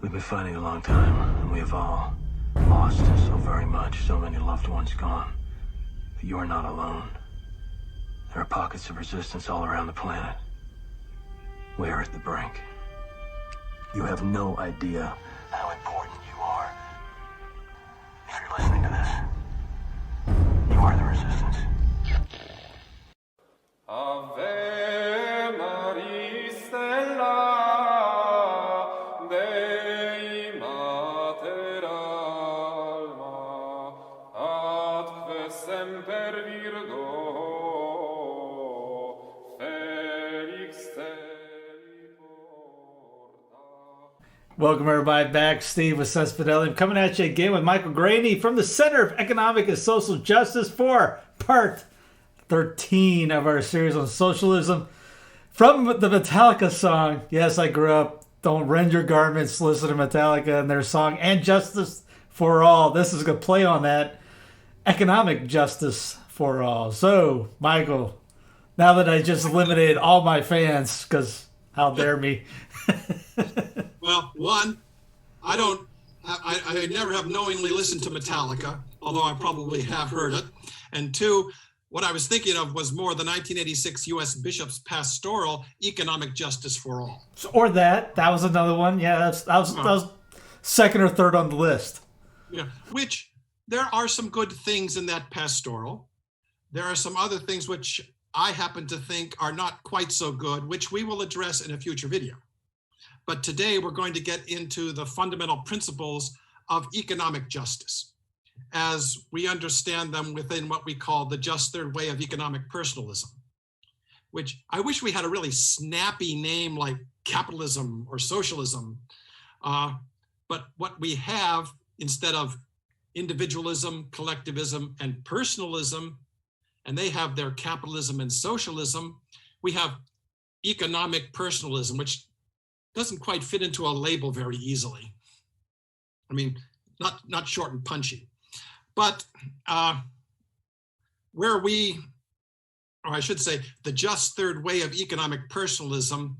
We've been fighting a long time, and we have all lost so very much, so many loved ones gone. But you are not alone. There are pockets of resistance all around the planet. We are at the brink. You have no idea how important you are. If you're listening to this, you are the resistance. Ave Maria Stella, Dei Mater Alma, atque semper Virgo, Felix te porta. Welcome everybody back. Steve with Socialism coming at you again with Michael Greaney from the Center of Economic and Social Justice for part 13 of our series on socialism. From the Metallica song, yes, I grew up, don't rend your garments, listen to Metallica and their song, And Justice for All. This is going to play on that, economic justice for all. So, Michael, now that I just eliminated all my fans, because how dare me. Well, one, I never have knowingly listened to Metallica, although I probably have heard it. And two, what I was thinking of was more the 1986 U.S. Bishop's Pastoral Economic Justice for All. Or that was another one. Yeah, that was second or third on the list. Yeah, which there are some good things in that pastoral. There are some other things which I happen to think are not quite so good, which we will address in a future video. But today we're going to get into the fundamental principles of economic justice as we understand them within what we call the just third way of economic personalism, which I wish we had a really snappy name like capitalism or socialism. But what we have, instead of individualism, collectivism, and personalism, and they have their capitalism and socialism, we have economic personalism, which doesn't quite fit into a label very easily. I mean, not short and punchy. But where we, or I should say, the just third way of economic personalism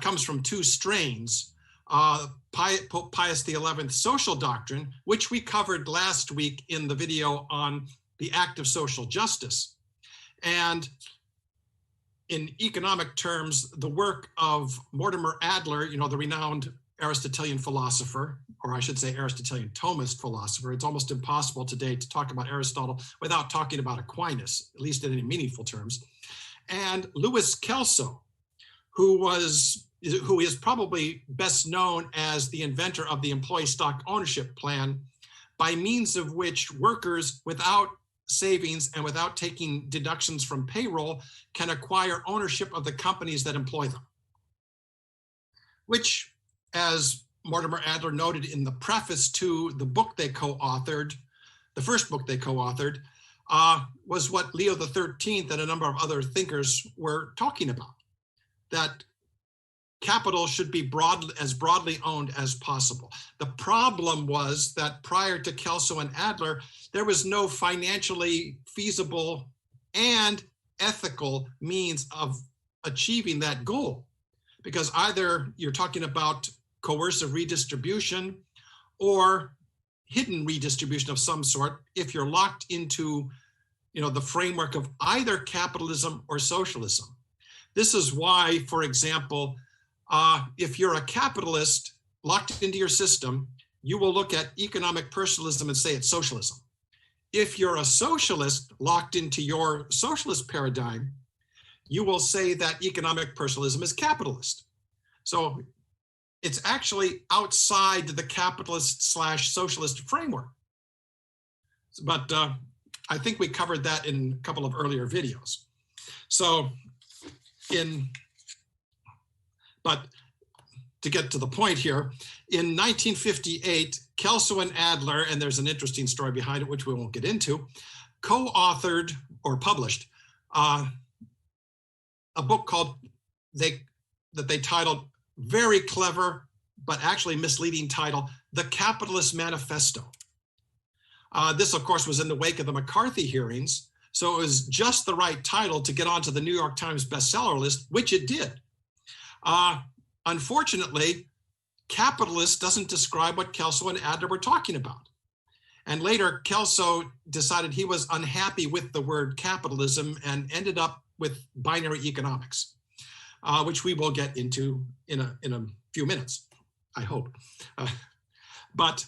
comes from two strains. Pope Pius XI's social doctrine, which we covered last week in the video on the act of social justice. And in economic terms, the work of Mortimer Adler, the renowned Aristotelian philosopher, or I should say Aristotelian Thomist philosopher. It's almost impossible today to talk about Aristotle without talking about Aquinas, at least in any meaningful terms. And Louis Kelso, who is probably best known as the inventor of the employee stock ownership plan, by means of which workers without savings and without taking deductions from payroll can acquire ownership of the companies that employ them, which, as Mortimer Adler noted in the preface to the book they co-authored, the first book they co-authored, was what Leo XIII and a number of other thinkers were talking about, that capital should be as broadly owned as possible. The problem was that prior to Kelso and Adler, there was no financially feasible and ethical means of achieving that goal, because either you're talking about coercive redistribution or hidden redistribution of some sort if you're locked into the framework of either capitalism or socialism. This is why, for example, if you're a capitalist locked into your system, you will look at economic personalism and say it's socialism. If you're a socialist locked into your socialist paradigm, you will say that economic personalism is capitalist. So it's actually outside the capitalist/socialist framework. But I think we covered that in a couple of earlier videos. But to get to the point here, in 1958, Kelso and Adler, and there's an interesting story behind it, which we won't get into, co-authored or published a book called, that they titled, very clever, but actually misleading title, The Capitalist Manifesto. This, of course, was in the wake of the McCarthy hearings, so it was just the right title to get onto the New York Times bestseller list, which it did. Unfortunately, capitalist doesn't describe what Kelso and Adler were talking about. And later, Kelso decided he was unhappy with the word capitalism and ended up with binary economics, which we will get into in a few minutes, I hope. But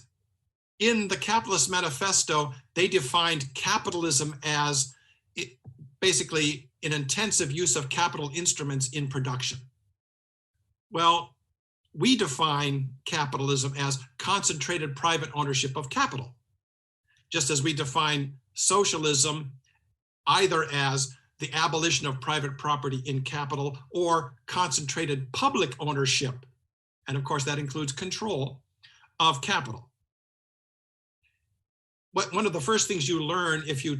in the Capitalist Manifesto, they defined capitalism as basically an intensive use of capital instruments in production. Well, we define capitalism as concentrated private ownership of capital, just as we define socialism either as the abolition of private property in capital or concentrated public ownership. And of course, that includes control of capital. But one of the first things you learn if you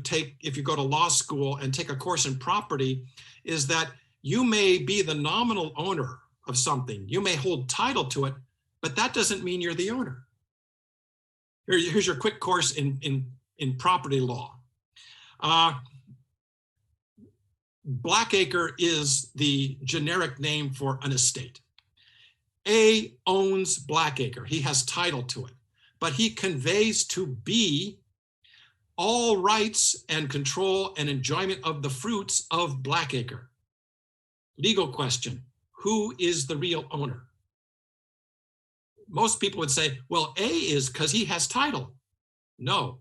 go to law school and take a course in property is that you may be the nominal owner of something. You may hold title to it, but that doesn't mean you're the owner. Here's your quick course in property law. Blackacre is the generic name for an estate. A owns Blackacre. He has title to it, but he conveys to B all rights and control and enjoyment of the fruits of Blackacre. Legal question, who is the real owner? Most people would say, well, A is because he has title. No,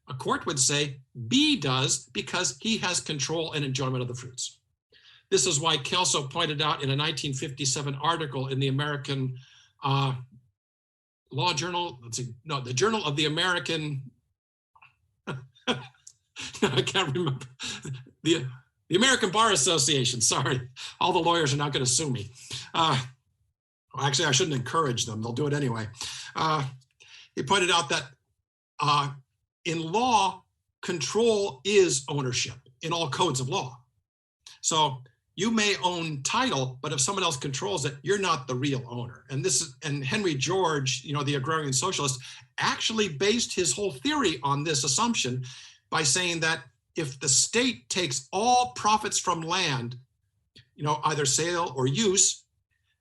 a court would say B does because he has control and enjoyment of the fruits. This is why Kelso pointed out in a 1957 article in the American Law Journal, the Journal of the American, I can't remember, the American Bar Association, sorry, all the lawyers are not going to sue me. Actually, I shouldn't encourage them, they'll do it anyway. He pointed out that in law, control is ownership in all codes of law. So you may own title, but if someone else controls it, you're not the real owner. And Henry George, the agrarian socialist, actually based his whole theory on this assumption by saying that if the state takes all profits from land, either sale or use,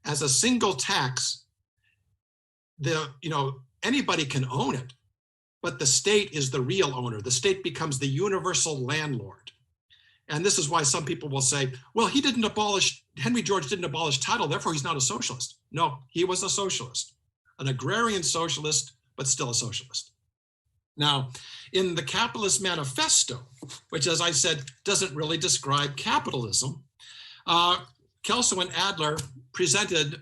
as a single tax, anybody can own it, but the state is the real owner. The state becomes the universal landlord. And this is why some people will say, well, Henry George didn't abolish title, therefore he's not a socialist. No, he was a socialist, an agrarian socialist, but still a socialist. Now, in the Capitalist Manifesto, which, as I said, doesn't really describe capitalism, Kelso and Adler presented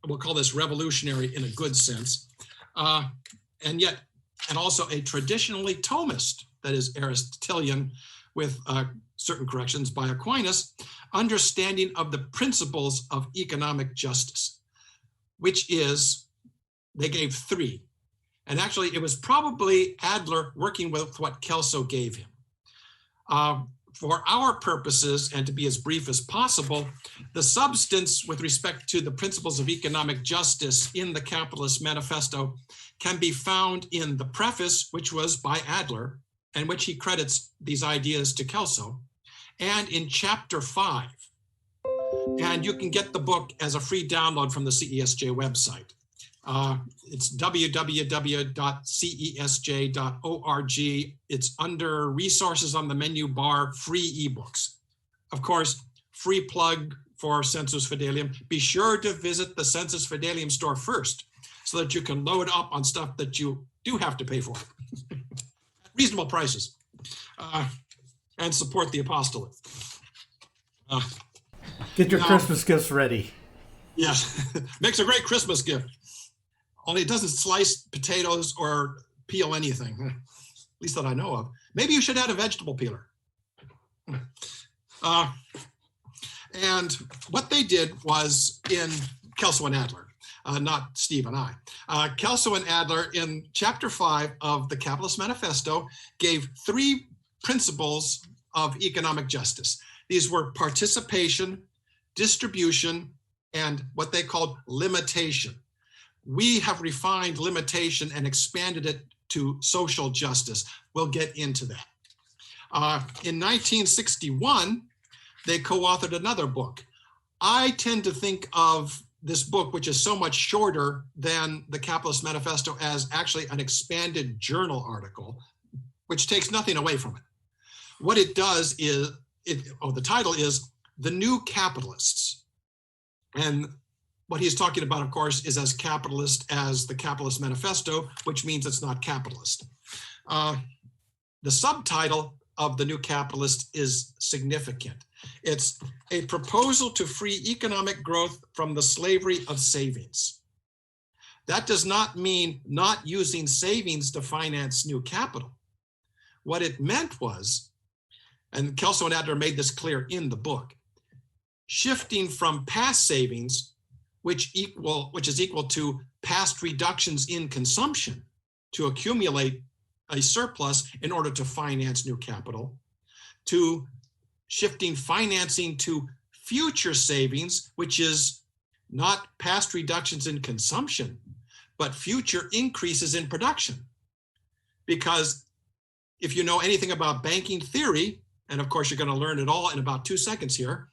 we'll call this revolutionary in a good sense, and also a traditionally Thomist, that is Aristotelian, with certain corrections by Aquinas, understanding of the principles of economic justice, which is, they gave 3. And actually, it was probably Adler working with what Kelso gave him. For our purposes, and to be as brief as possible, the substance with respect to the principles of economic justice in the Capitalist Manifesto can be found in the preface, which was by Adler, and which he credits these ideas to Kelso, and in chapter 5. And you can get the book as a free download from the CESJ website. It's www.cesj.org. It's under resources on the menu bar, free ebooks. Of course, free plug for Sensus Fidelium. Be sure to visit the Sensus Fidelium store first so that you can load up on stuff that you do have to pay for. Reasonable prices, and support the apostolate. Get your Christmas gifts ready. Yes, makes a great Christmas gift. Only it doesn't slice potatoes or peel anything, at least that I know of. Maybe you should add a vegetable peeler. And what they did was in Kelso and Adler, not Steve and I. Kelso and Adler in chapter 5 of the Capitalist Manifesto gave 3 principles of economic justice. These were participation, distribution, and what they called limitation. We have refined limitation and expanded it to social justice. We'll get into that. In 1961, they co-authored another book. I tend to think of this book, which is so much shorter than the Capitalist Manifesto, as actually an expanded journal article, which takes nothing away from it. What it does is, the title is The New Capitalists. And what he's talking about, of course, is as capitalist as the Capitalist Manifesto, which means it's not capitalist. The subtitle of The New Capitalist is significant. It's a proposal to free economic growth from the slavery of savings. That does not mean not using savings to finance new capital. What it meant was, and Kelso and Adler made this clear in the book, shifting from past savings, which is equal to past reductions in consumption, to accumulate a surplus in order to finance new capital, to shifting financing to future savings, which is not past reductions in consumption, but future increases in production. Because if you know anything about banking theory, and of course you're going to learn it all in about 2 seconds here,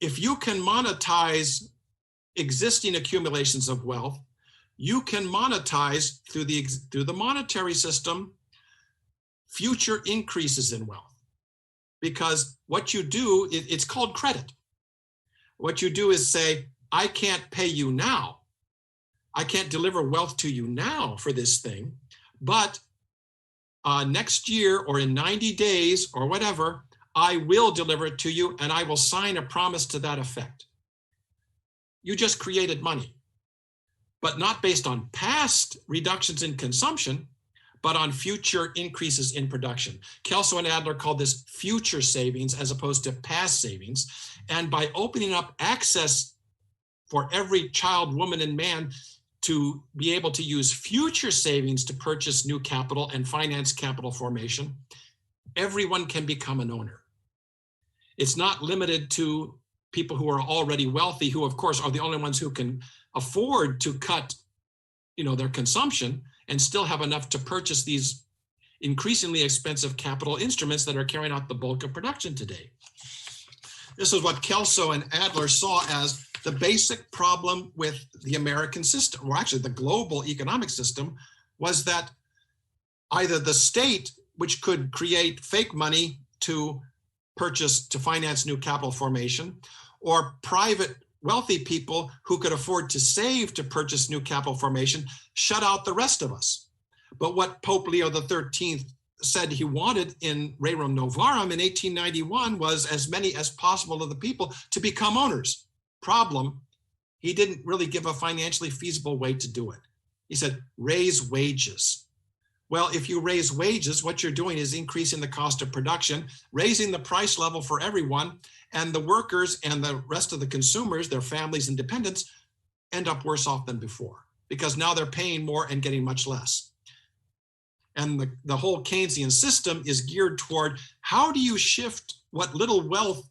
if you can monetize existing accumulations of wealth, you can monetize through the monetary system future increases in wealth. Because what you do, it's called credit. What you do is say, I can't pay you now. I can't deliver wealth to you now for this thing, but next year or in 90 days or whatever, I will deliver it to you and I will sign a promise to that effect. You just created money, but not based on past reductions in consumption, but on future increases in production. Kelso and Adler called this future savings as opposed to past savings. And by opening up access for every child, woman, and man to be able to use future savings to purchase new capital and finance capital formation, everyone can become an owner. It's not limited to people who are already wealthy, who of course are the only ones who can afford to cut, their consumption and still have enough to purchase these increasingly expensive capital instruments that are carrying out the bulk of production today. This is what Kelso and Adler saw as the basic problem with the American system, or actually the global economic system, was that either the state, which could create fake money to finance new capital formation, or private wealthy people who could afford to save to purchase new capital formation, shut out the rest of us. But what Pope Leo XIII said he wanted in Rerum Novarum in 1891 was as many as possible of the people to become owners. Problem, he didn't really give a financially feasible way to do it. He said, raise wages. Well, if you raise wages, what you're doing is increasing the cost of production, raising the price level for everyone, and the workers and the rest of the consumers, their families and dependents, end up worse off than before, because now they're paying more and getting much less. And the whole Keynesian system is geared toward how do you shift what little wealth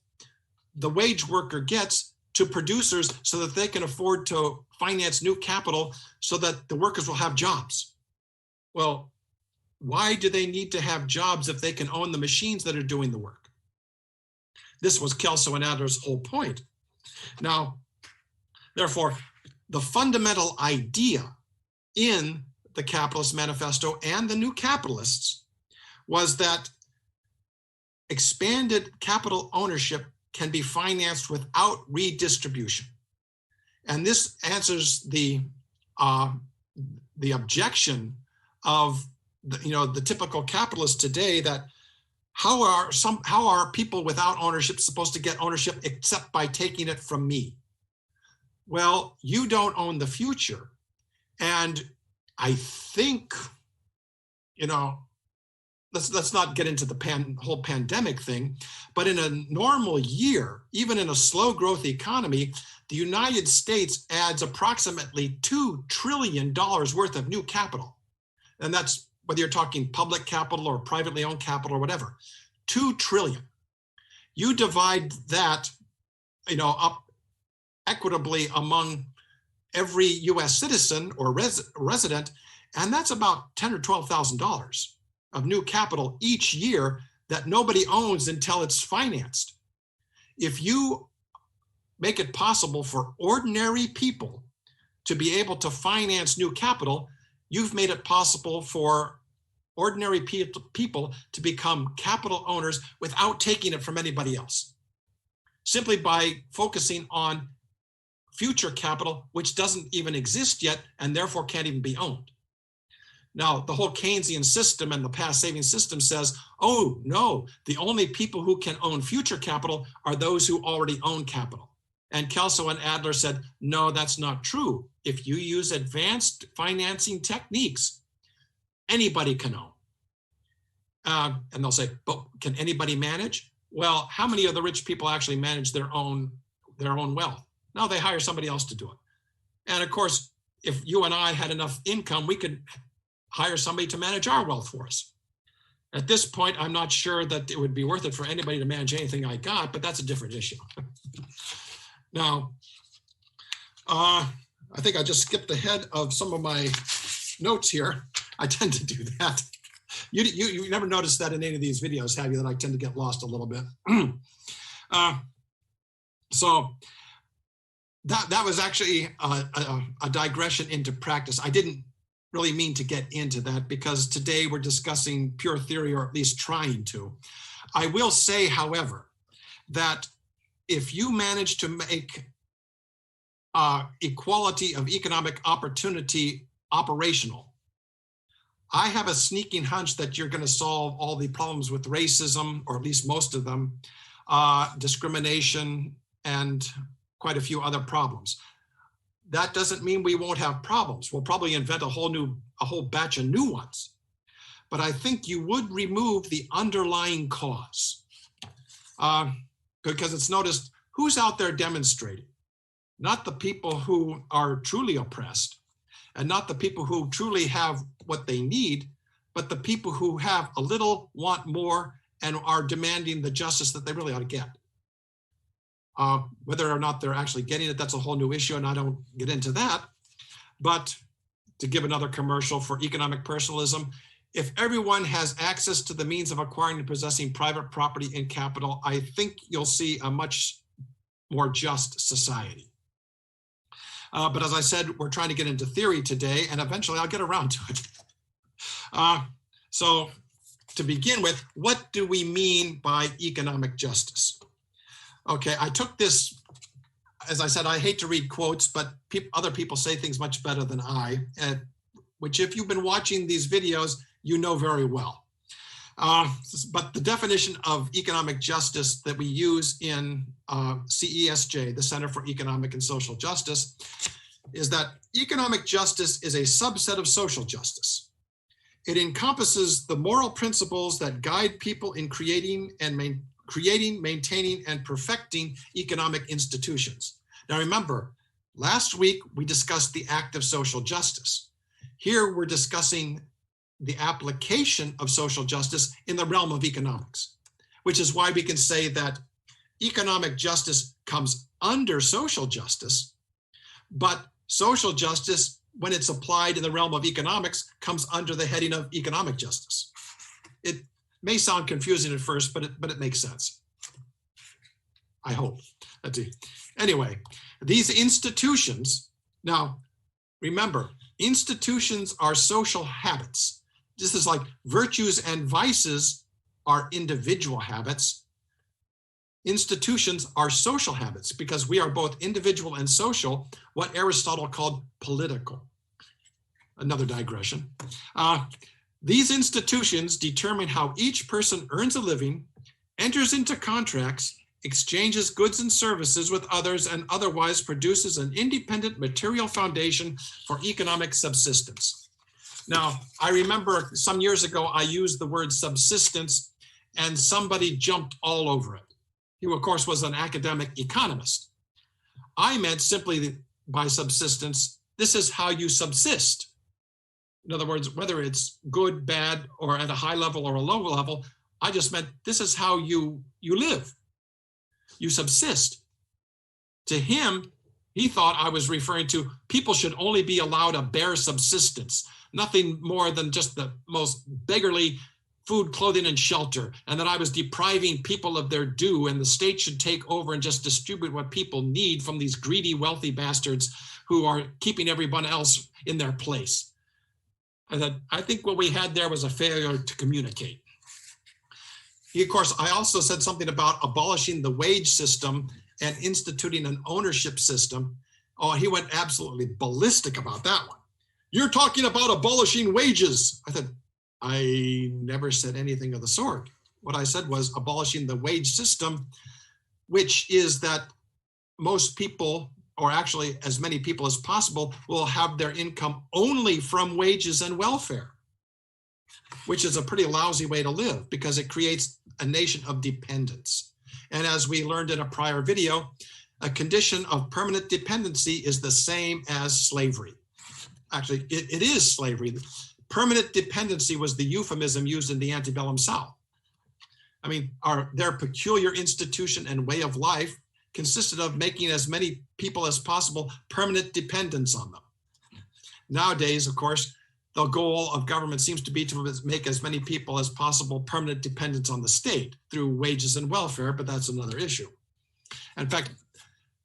the wage worker gets to producers so that they can afford to finance new capital so that the workers will have jobs. Well, why do they need to have jobs if they can own the machines that are doing the work? This was Kelso and Adler's whole point. Now, therefore, the fundamental idea in the Capitalist Manifesto and the New Capitalists was that expanded capital ownership can be financed without redistribution. And this answers the objection of the typical capitalist today that how are people without ownership supposed to get ownership except by taking it from me? Well, you don't own the future. And I think, let's not get into the whole pandemic thing, but in a normal year, even in a slow growth economy, the United States adds approximately $2 trillion worth of new capital. And that's whether you're talking public capital or privately owned capital or whatever, 2 trillion. You divide that, up equitably among every US citizen or resident, and that's about $10,000 or $12,000 of new capital each year that nobody owns until it's financed. If you make it possible for ordinary people to be able to finance new capital, you've made it possible for ordinary people to become capital owners without taking it from anybody else, simply by focusing on future capital, which doesn't even exist yet and therefore can't even be owned. Now, the whole Keynesian system and the past savings system says, oh no, the only people who can own future capital are those who already own capital. And Kelso and Adler said, no, that's not true. If you use advanced financing techniques, anybody can own. And they'll say, but can anybody manage? Well, how many of the rich people actually manage their own wealth? No, they hire somebody else to do it. And of course, if you and I had enough income, we could hire somebody to manage our wealth for us. At this point, I'm not sure that it would be worth it for anybody to manage anything I got, but that's a different issue. Now, I think I just skipped ahead of some of my notes here. I tend to do that. You never noticed that in any of these videos, have you, that I tend to get lost a little bit? So that was actually a digression into practice. I didn't really mean to get into that because today we're discussing pure theory, or at least trying to. I will say, however, that if you manage to make equality of economic opportunity operational, I have a sneaking hunch that you're going to solve all the problems with racism, or at least most of them, discrimination, and quite a few other problems. That doesn't mean we won't have problems. We'll probably invent a whole batch of new ones. But I think you would remove the underlying cause. Because it's noticed, who's out there demonstrating? Not the people who are truly oppressed, and not the people who truly have what they need, but the people who have a little, want more, and are demanding the justice that they really ought to get. Whether or not they're actually getting it, that's a whole new issue, and I don't get into that. But to give another commercial for economic personalism, if everyone has access to the means of acquiring and possessing private property and capital, I think you'll see a much more just society. But as I said, we're trying to get into theory today, and eventually I'll get around to it. So to begin with, what do we mean by economic justice? Okay, I took this, as I said, I hate to read quotes, but other people say things much better than I, which if you've been watching these videos, you know very well. But the definition of economic justice that we use in CESJ, the Center for Economic and Social Justice, is that economic justice is a subset of social justice. It encompasses the moral principles that guide people in creating, maintaining, and perfecting economic institutions. Now remember, last week we discussed the act of social justice. Here we're discussing the application of social justice in the realm of economics, which is why we can say that economic justice comes under social justice, but social justice, when it's applied in the realm of economics, comes under the heading of economic justice. It may sound confusing at first, but it makes sense. I hope. Let's see. Anyway, these institutions, now remember, institutions are social habits. This is like virtues and vices are individual habits. Institutions are social habits because we are both individual and social, what Aristotle called political. Another digression. These institutions determine how each person earns a living, enters into contracts, exchanges goods and services with others, and otherwise produces an independent material foundation for economic subsistence. Now, I remember some years ago, I used the word subsistence and somebody jumped all over it. He, of course, was an academic economist. I meant simply by subsistence, this is how you subsist. In other words, whether it's good, bad, or at a high level or a low level, I just meant this is how you live. You subsist. To him, he thought I was referring to people should only be allowed a bare subsistence, nothing more than just the most beggarly food, clothing, and shelter, and that I was depriving people of their due, and the state should take over and just distribute what people need from these greedy, wealthy bastards who are keeping everyone else in their place. And that I think what we had there was a failure to communicate. Of course, I also said something about abolishing the wage system and instituting an ownership system. Oh, he went absolutely ballistic about that one. You're talking about abolishing wages. I said, I never said anything of the sort. What I said was abolishing the wage system, which is that most people, or actually as many people as possible, will have their income only from wages and welfare, which is a pretty lousy way to live because it creates a nation of dependence. And as we learned in a prior video, a condition of permanent dependency is the same as slavery. Actually, it is slavery. Permanent dependency was the euphemism used in the antebellum South. I mean, their peculiar institution and way of life consisted of making as many people as possible permanent dependents on them. Nowadays, of course, the goal of government seems to be to make as many people as possible permanent dependents on the state through wages and welfare, but that's another issue. In fact,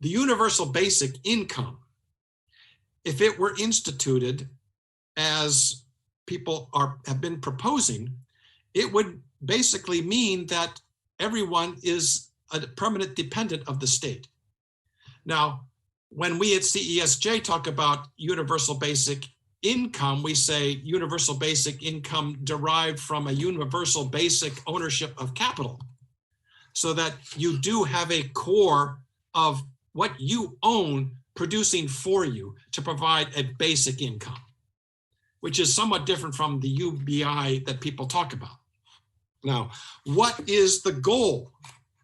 the universal basic income, if it were instituted as people have been proposing, it would basically mean that everyone is a permanent dependent of the state. Now, when we at CESJ talk about universal basic income, we say universal basic income derived from a universal basic ownership of capital, so that you do have a core of what you own producing for you to provide a basic income, which is somewhat different from the UBI that people talk about. Now, what is the goal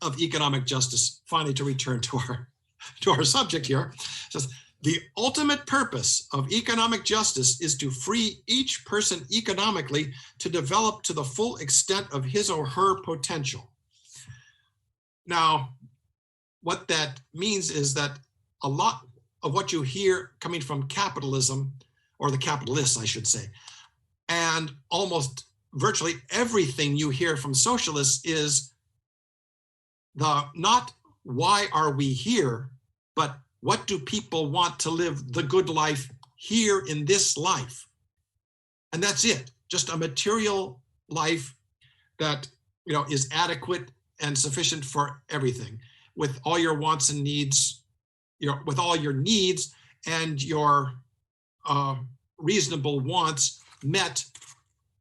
of economic justice? Finally, to return to our subject here, it says, the ultimate purpose of economic justice is to free each person economically to develop to the full extent of his or her potential. Now, what that means is that a lot of what you hear coming from capitalism, or the capitalists, I should say, and almost virtually everything you hear from socialists is not why are we here, but what do people want to live the good life here in this life? And that's it, just a material life that is adequate and sufficient for everything, with all your wants and needs, with all your needs and your reasonable wants met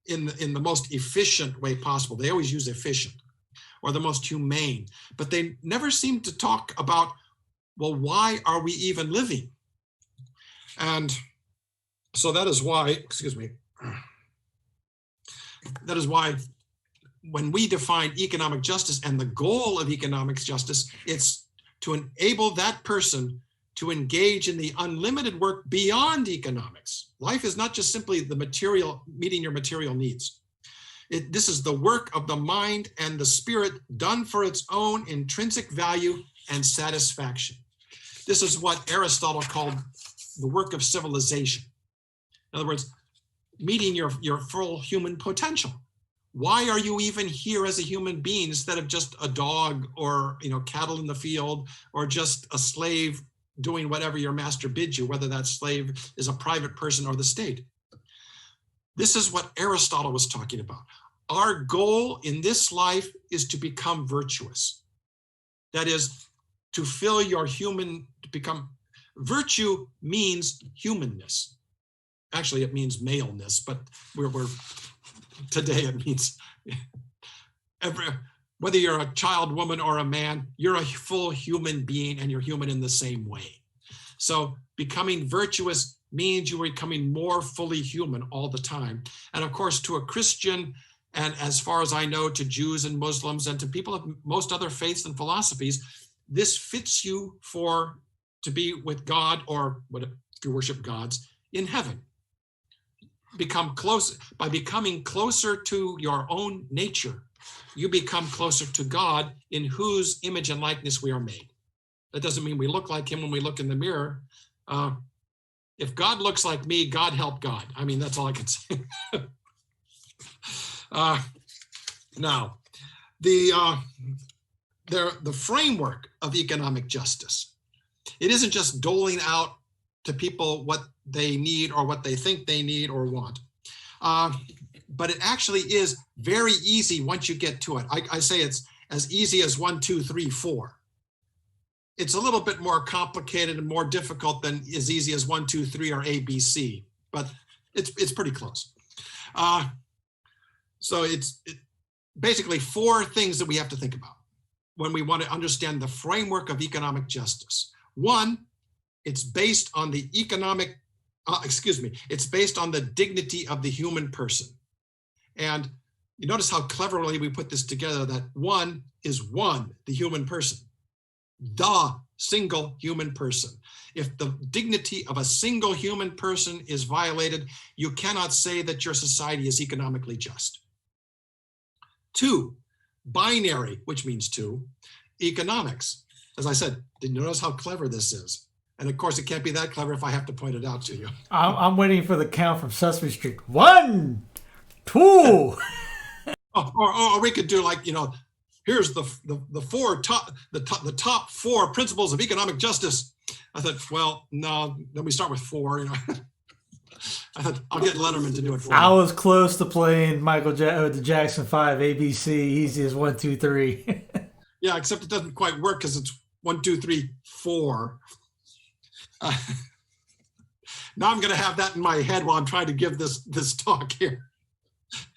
in the most efficient way possible. They always use efficient, or the most humane, but they never seem to talk about, well, why are we even living? And so that is why, that is why when we define economic justice and the goal of economic justice, it's to enable that person to engage in the unlimited work beyond economics. Life is not just simply the material, meeting your material needs. This is the work of the mind and the spirit done for its own intrinsic value and satisfaction. This is what Aristotle called the work of civilization. In other words, meeting your full human potential. Why are you even here as a human being instead of just a dog, or cattle in the field, or just a slave doing whatever your master bids you, whether that slave is a private person or the state? This is what Aristotle was talking about. Our goal in this life is to become virtuous. That is, to fill your virtue means humanness. Actually, it means maleness, but today it means whether you're a child, woman, or a man, you're a full human being, and you're human in the same way. So becoming virtuous means you are becoming more fully human all the time. And of course, to a Christian, and as far as I know, to Jews and Muslims and to people of most other faiths and philosophies, this fits you to be with God, or what if you worship gods, in heaven. By becoming closer to your own nature, you become closer to God, in whose image and likeness we are made. That doesn't mean we look like him when we look in the mirror. If God looks like me, God help God. I mean, that's all I can say. Now, the framework of economic justice, it isn't just doling out to people what they need or what they think they need or want. But it actually is very easy once you get to it. I say it's as easy as 1, 2, 3, 4. It's a little bit more complicated and more difficult than as easy as 1, 2, 3 or ABC, but it's pretty close. So it's basically 4 things that we have to think about when we want to understand the framework of economic justice. 1, it's based on the it's based on the dignity of the human person. And you notice how cleverly we put this together, that 1 is the human person, the single human person. If the dignity of a single human person is violated, you cannot say that your society is economically just. 2, binary, which means 2, economics. As I said, did you notice how clever this is? And of course, it can't be that clever if I have to point it out to you. I'm waiting for the count from Sesame Street. 1, 2. Or we could do like, here's the top 4 principles of economic justice. I thought, well, no, then we start with 4. I thought I'll get Letterman to do it for me. I was close to playing the Jackson 5 ABC, easy as 1, 2, 3. Yeah, except it doesn't quite work because it's 1, 2, 3, 4. Now I'm going to have that in my head while I'm trying to give this talk here.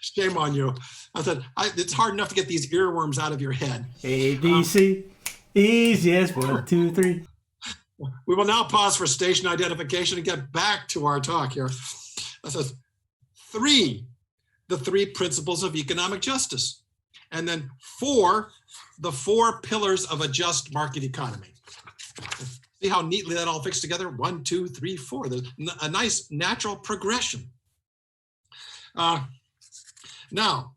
Shame on you. I said, it's hard enough to get these earworms out of your head. ABC, easy as 1, 2, 3. We will now pause for station identification and get back to our talk here. That says 3, the 3 principles of economic justice. And then 4, the 4 pillars of a just market economy. See how neatly that all fits together? 1, 2, 3, 4. There's a nice natural progression. Now,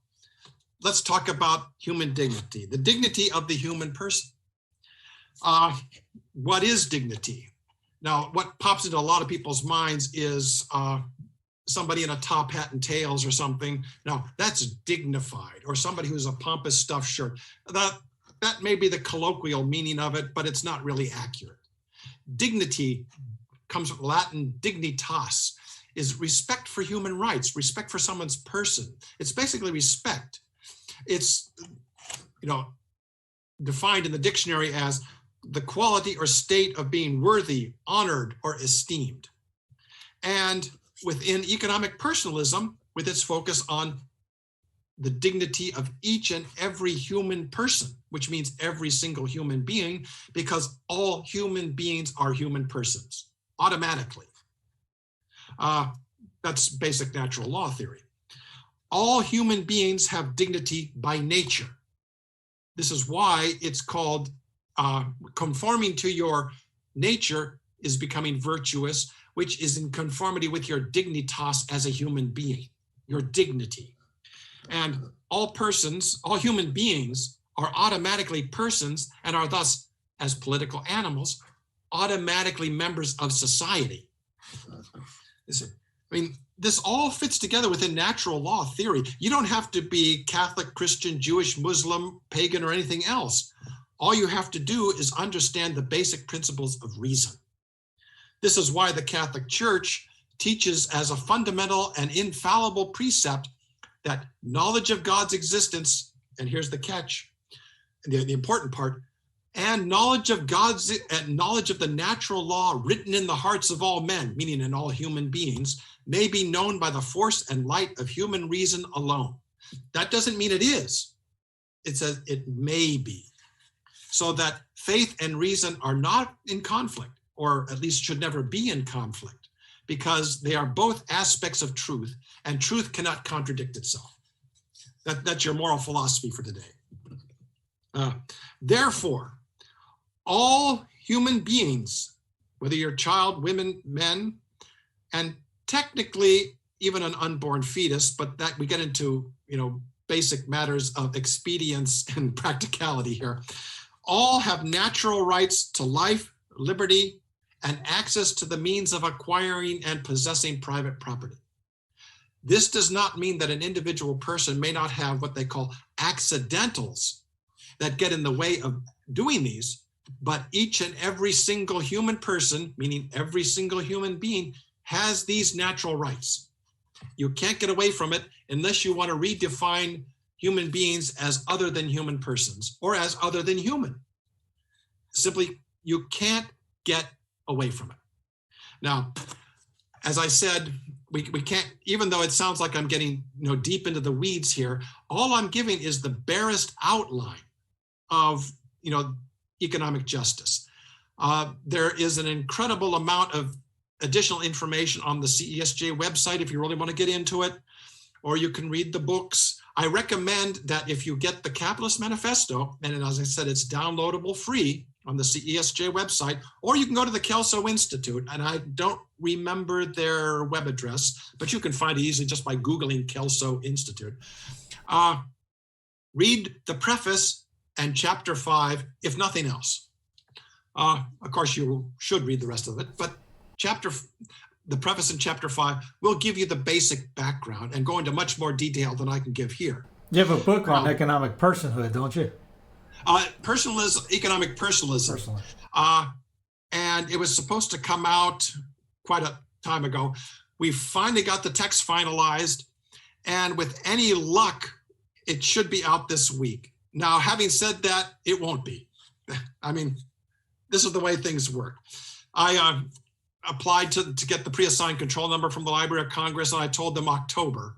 let's talk about human dignity, the dignity of the human person. What is dignity? Now, what pops into a lot of people's minds is somebody in a top hat and tails or something. Now, that's dignified, or somebody who's a pompous stuffed shirt. That may be the colloquial meaning of it, but it's not really accurate. Dignity comes from Latin dignitas, is respect for human rights, respect for someone's person. It's basically respect. It's, defined in the dictionary as the quality or state of being worthy, honored, or esteemed. And within economic personalism, with its focus on the dignity of each and every human person, which means every single human being, because all human beings are human persons, automatically. That's basic natural law theory. All human beings have dignity by nature. This is why it's called conforming to your nature is becoming virtuous, which is in conformity with your dignitas as a human being, your dignity. And all human beings are automatically persons and are thus, as political animals, automatically members of society. This all fits together within natural law theory. You don't have to be Catholic, Christian, Jewish, Muslim, pagan, or anything else. All you have to do is understand the basic principles of reason. This is why the Catholic Church teaches as a fundamental and infallible precept that knowledge of God's existence, and here's the catch, the important part, and knowledge of the natural law written in the hearts of all men, meaning in all human beings, may be known by the force and light of human reason alone. That doesn't mean it is. It says it may be. So that faith and reason are not in conflict, or at least should never be in conflict, because they are both aspects of truth, and truth cannot contradict itself. That's your moral philosophy for today. Therefore, all human beings, whether you're a child, women, men, and technically even an unborn fetus, but that we get into, basic matters of expedience and practicality here, all have natural rights to life, liberty, and access to the means of acquiring and possessing private property. This does not mean that an individual person may not have what they call accidentals that get in the way of doing these, but each and every single human person, meaning every single human being, has these natural rights. You can't get away from it unless you want to redefine human beings as other than human persons or as other than human. Simply, you can't get away from it. Now, as I said, we can't, even though it sounds like I'm getting deep into the weeds here, all I'm giving is the barest outline of economic justice. There is an incredible amount of additional information on the CESJ website if you really want to get into it, or you can read the books. I recommend that if you get the Capitalist Manifesto, and as I said, it's downloadable free on the CESJ website, or you can go to the Kelso Institute, and I don't remember their web address, but you can find it easily just by Googling Kelso Institute. Read the preface and chapter 5, if nothing else. Of course, you should read the rest of it, but the preface in chapter 5 will give you the basic background and go into much more detail than I can give here. You have a book on economic personhood, don't you? Personalism, economic personalism. And it was supposed to come out quite a time ago. We finally got the text finalized, and with any luck, it should be out this week. Now, having said that, it won't be. I mean, this is the way things work. I applied to get the pre-assigned control number from the Library of Congress, and I told them October,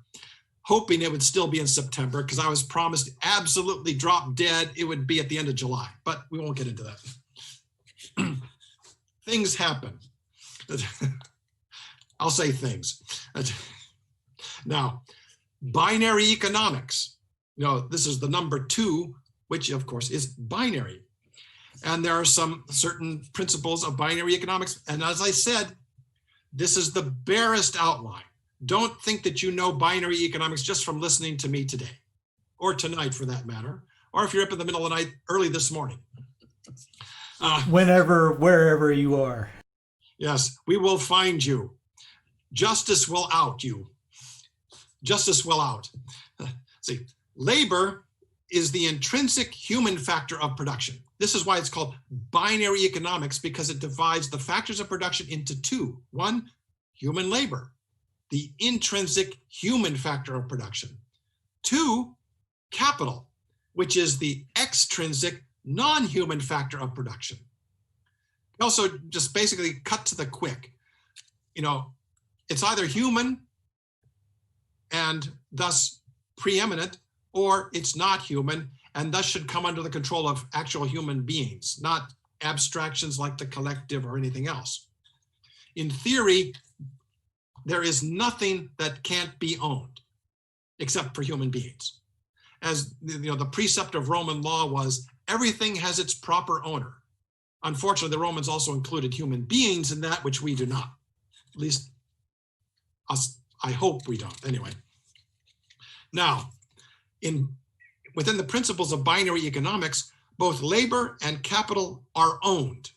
hoping it would still be in September, because I was promised absolutely drop dead it would be at the end of July, but we won't get into that. Things happen. I'll say things. Now, binary economics. This is the number 2, which of course is binary. And there are some certain principles of binary economics. And as I said, this is the barest outline. Don't think that you know binary economics just from listening to me today, or tonight for that matter, or if you're up in the middle of the night, early this morning. Whenever, wherever you are. Yes, we will find you. Justice will out you. Justice will out. See, labor is the intrinsic human factor of production. This is why it's called binary economics, because it divides the factors of production into 2. 1, human labor, the intrinsic human factor of production. 2, capital, which is the extrinsic non-human factor of production. Also, just basically cut to the quick. It's either human and thus preeminent, or it's not human and thus should come under the control of actual human beings, not abstractions like the collective or anything else. In theory, there is nothing that can't be owned except for human beings. As the precept of Roman law was, everything has its proper owner. Unfortunately, the Romans also included human beings in that, which we do not. At least us, I hope we don't. Anyway. Now, within the principles of binary economics, both labor and capital are owned.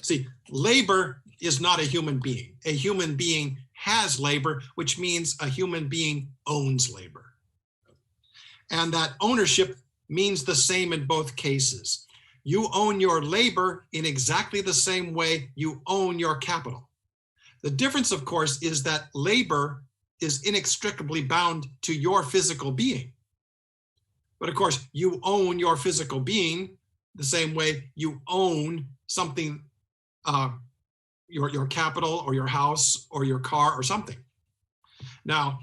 See, labor is not a human being. A human being has labor, which means a human being owns labor. And that ownership means the same in both cases. You own your labor in exactly the same way you own your capital. The difference, of course, is that labor is inextricably bound to your physical being. But of course, you own your physical being the same way you own something, your capital or your house or your car or something. Now,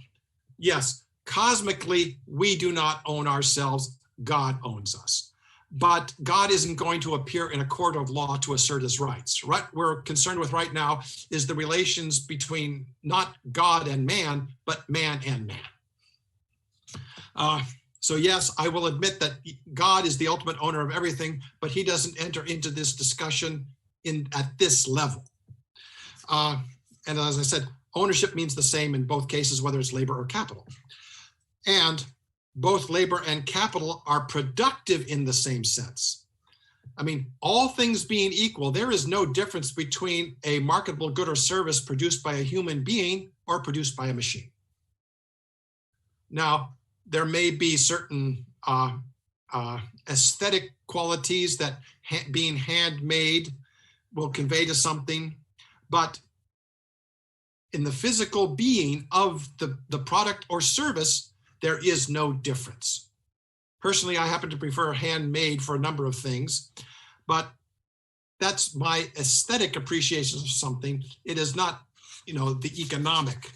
yes, cosmically, we do not own ourselves. God owns us. But God isn't going to appear in a court of law to assert his rights. What we're concerned with right now is the relations between not God and man, but man and man. So yes, I will admit that God is the ultimate owner of everything, but he doesn't enter into this discussion at this level. And as I said, ownership means the same in both cases, whether it's labor or capital. And both labor and capital are productive in the same sense. I mean, all things being equal, there is no difference between a marketable good or service produced by a human being or produced by a machine. Now, there may be certain aesthetic qualities that being handmade will convey to something, but in the physical being of the product or service, there is no difference. Personally, I happen to prefer handmade for a number of things, but that's my aesthetic appreciation of something. It is not, the economic,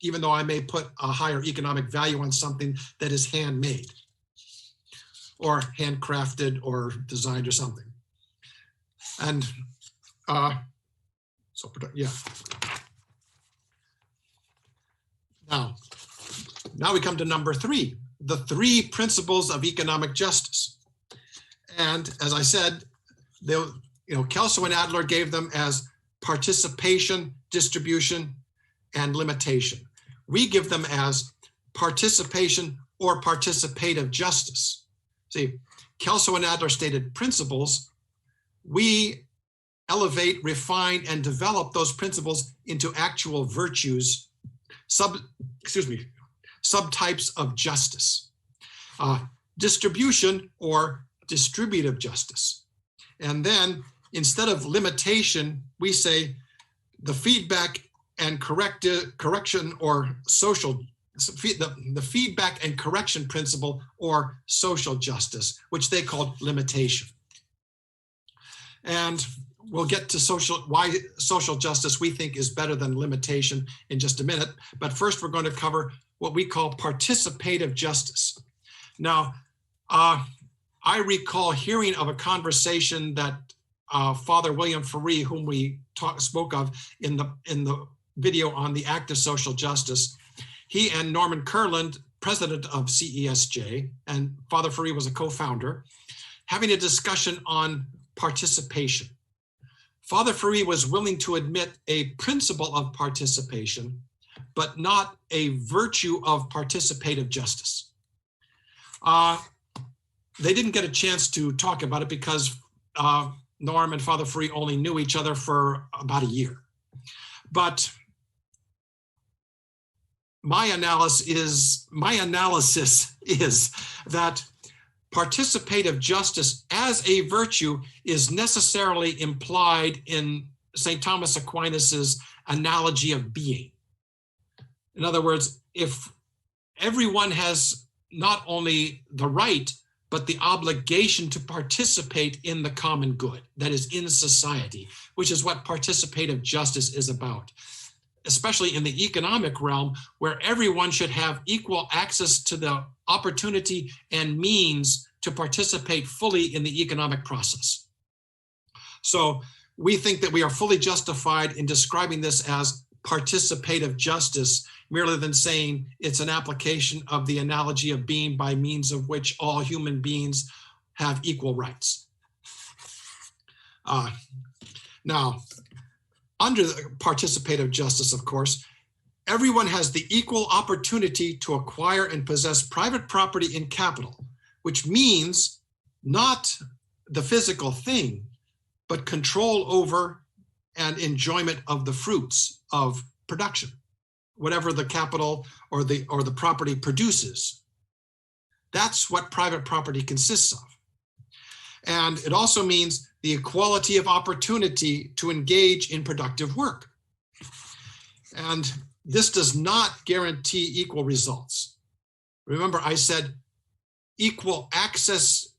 even though I may put a higher economic value on something that is handmade or handcrafted or designed or something. And yeah. Now we come to number 3, the 3 principles of economic justice. And as I said, Kelso and Adler gave them as participation, distribution, and limitation. We give them as participation or participative justice. See, Kelso and Adler stated principles. We elevate, refine, and develop those principles into actual virtues, subtypes of justice. Distribution or distributive justice. And then instead of limitation, we say the feedback and correction or social, the feedback and correction principle or social justice, which they called limitation. And we'll get to why social justice we think is better than limitation in just a minute. But first, we're going to cover what we call participative justice. Now, I recall hearing of a conversation that Father William Ferree, whom we spoke of in the video on the act of social justice, he and Norman Kurland, president of CESJ, and Father Ferree was a co-founder, having a discussion on participation. Father Ferree was willing to admit a principle of participation, but not a virtue of participative justice. They didn't get a chance to talk about it because Norm and Father Ferree only knew each other for about a year. But my analysis is that participative justice as a virtue is necessarily implied in St. Thomas Aquinas's analogy of being. In other words, if everyone has not only the right, but the obligation to participate in the common good, that is in society, which is what participative justice is about, especially in the economic realm, where everyone should have equal access to the opportunity and means to participate fully in the economic process. So we think that we are fully justified in describing this as participative justice, merely than saying it's an application of the analogy of being by means of which all human beings have equal rights. Now, under the participative justice, of course, everyone has the equal opportunity to acquire and possess private property in capital, which means not the physical thing, but control over and enjoyment of the fruits of production, whatever the capital or the property produces. That's what private property consists of. And it also means the equality of opportunity to engage in productive work. And this does not guarantee equal results. Remember, I said equal access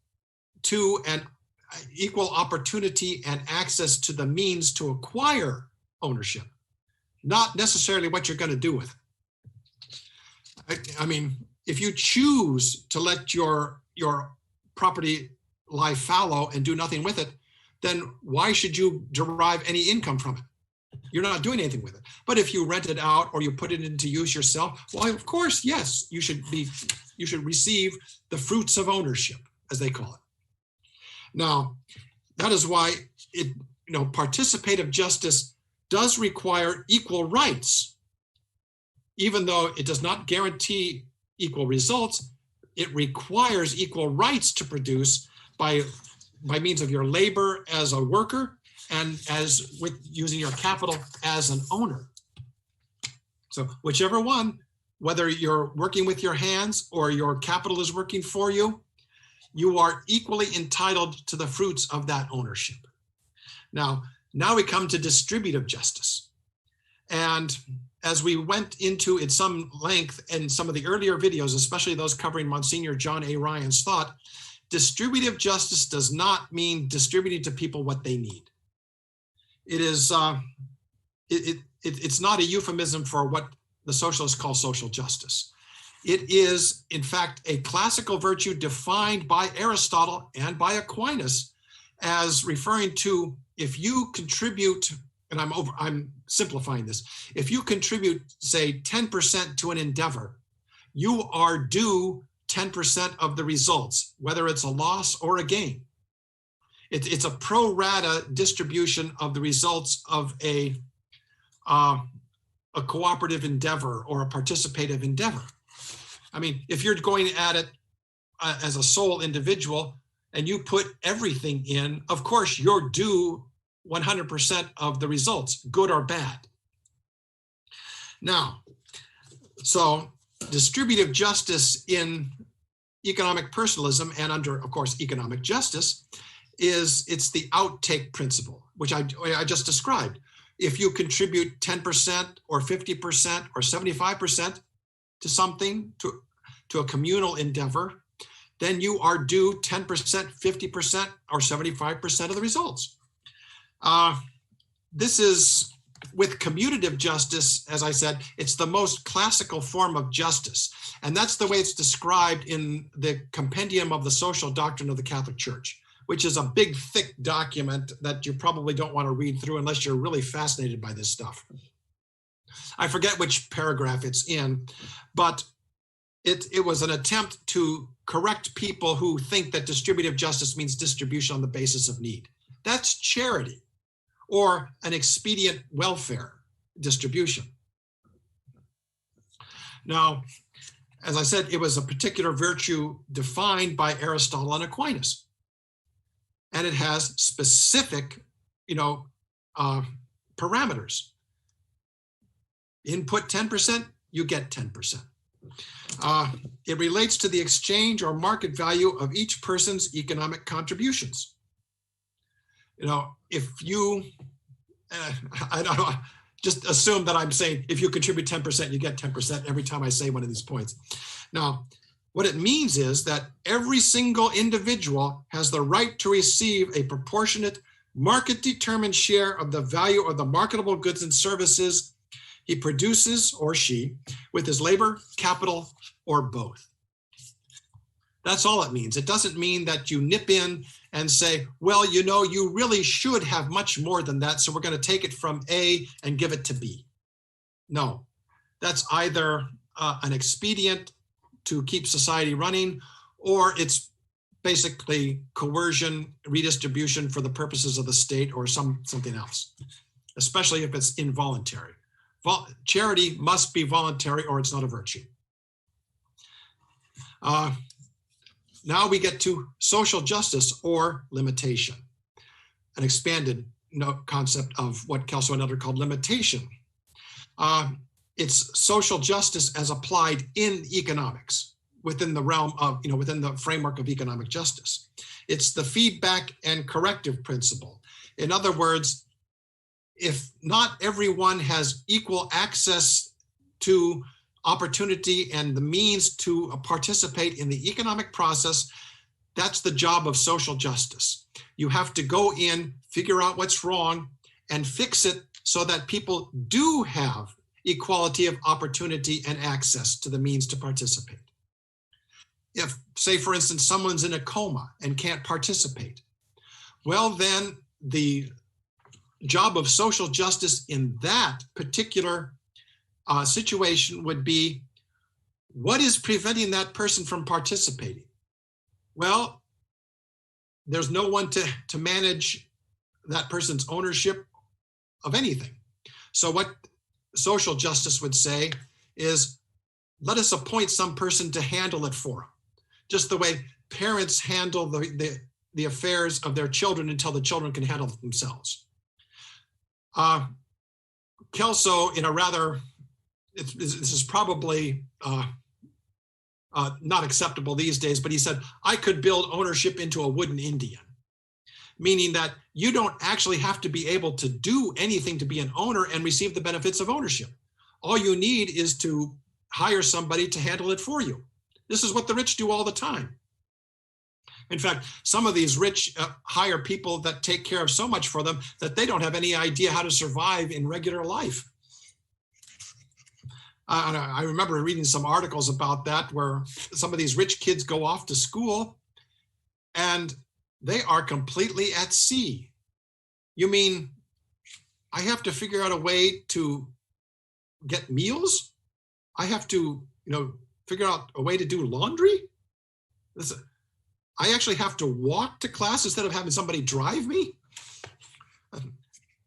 to and equal opportunity and access to the means to acquire ownership, not necessarily what you're going to do with it. I mean, if you choose to let your property lie fallow and do nothing with it, then why should you derive any income from it? You're not doing anything with it. But if you rent it out or you put it into use yourself, well, of course, yes, you should receive the fruits of ownership, as they call it. Now, that is why participative justice does require equal rights. Even though it does not guarantee equal results, it requires equal rights to produce by by means of your labor as a worker and as with using your capital as an owner. So whichever one, whether you're working with your hands or your capital is working for you, you are equally entitled to the fruits of that ownership. Now we come to distributive justice. And as we went into at some length in some of the earlier videos, especially those covering Monsignor John A. Ryan's thought, distributive justice does not mean distributing to people what they need. It is, it's not a euphemism for what the socialists call social justice. It is, in fact, a classical virtue defined by Aristotle and by Aquinas as referring to if you contribute, and I'm simplifying this, if you contribute, say, 10% to an endeavor, you are due 10% of the results, whether it's a loss or a gain. It's a pro rata distribution of the results of a cooperative endeavor or a participative endeavor. I mean, if you're going at it as a sole individual and you put everything in, of course, you're due 100% of the results, good or bad. Now, so distributive justice in economic personalism and under, of course, economic justice it's the outtake principle, which I just described. If you contribute 10% or 50% or 75% to something, to a communal endeavor, then you are due 10%, 50%, or 75% of the results. This is, with commutative justice, as I said, it's the most classical form of justice. And that's the way it's described in the Compendium of the Social Doctrine of the Catholic Church, which is a big, thick document that you probably don't want to read through unless you're really fascinated by this stuff. I forget which paragraph it's in, but it was an attempt to correct people who think that distributive justice means distribution on the basis of need. That's charity or an expedient welfare distribution. Now, as I said, it was a particular virtue defined by Aristotle and Aquinas. And it has specific, parameters. Input 10%, you get 10%. It relates to the exchange or market value of each person's economic contributions. If you, I don't know, just assume that I'm saying if you contribute 10%, you get 10% every time I say one of these points. Now, what it means is that every single individual has the right to receive a proportionate market-determined share of the value of the marketable goods and services he produces, or she, with his labor, capital, or both. That's all it means. It doesn't mean that you nip in and say, well, you really should have much more than that, so we're going to take it from A and give it to B. No, that's either an expedient to keep society running, or it's basically coercion, redistribution for the purposes of the state or something else, especially if it's involuntary. Charity must be voluntary or it's not a virtue. Now we get to social justice or limitation, an expanded concept of what Kelso and others called limitation. It's social justice as applied in economics within the realm of, within the framework of economic justice. It's the feedback and corrective principle. In other words, if not everyone has equal access to opportunity and the means to participate in the economic process, that's the job of social justice. You have to go in, figure out what's wrong, and fix it so that people do have equality of opportunity and access to the means to participate. If, say, for instance, someone's in a coma and can't participate, well, then the job of social justice in that particular situation would be, what is preventing that person from participating? Well, there's no one to manage that person's ownership of anything. So what social justice would say is, let us appoint some person to handle it for them. Just the way parents handle the the affairs of their children until the children can handle themselves. Kelso, in a rather, this is probably not acceptable these days, but he said, I could build ownership into a wooden Indian, meaning that you don't actually have to be able to do anything to be an owner and receive the benefits of ownership. All you need is to hire somebody to handle it for you. This is what the rich do all the time. In fact, some of these rich hire people that take care of so much for them that they don't have any idea how to survive in regular life. I remember reading some articles about that, where some of these rich kids go off to school and they are completely at sea. You mean I have to figure out a way to get meals? I have to, figure out a way to do laundry? I actually have to walk to class instead of having somebody drive me?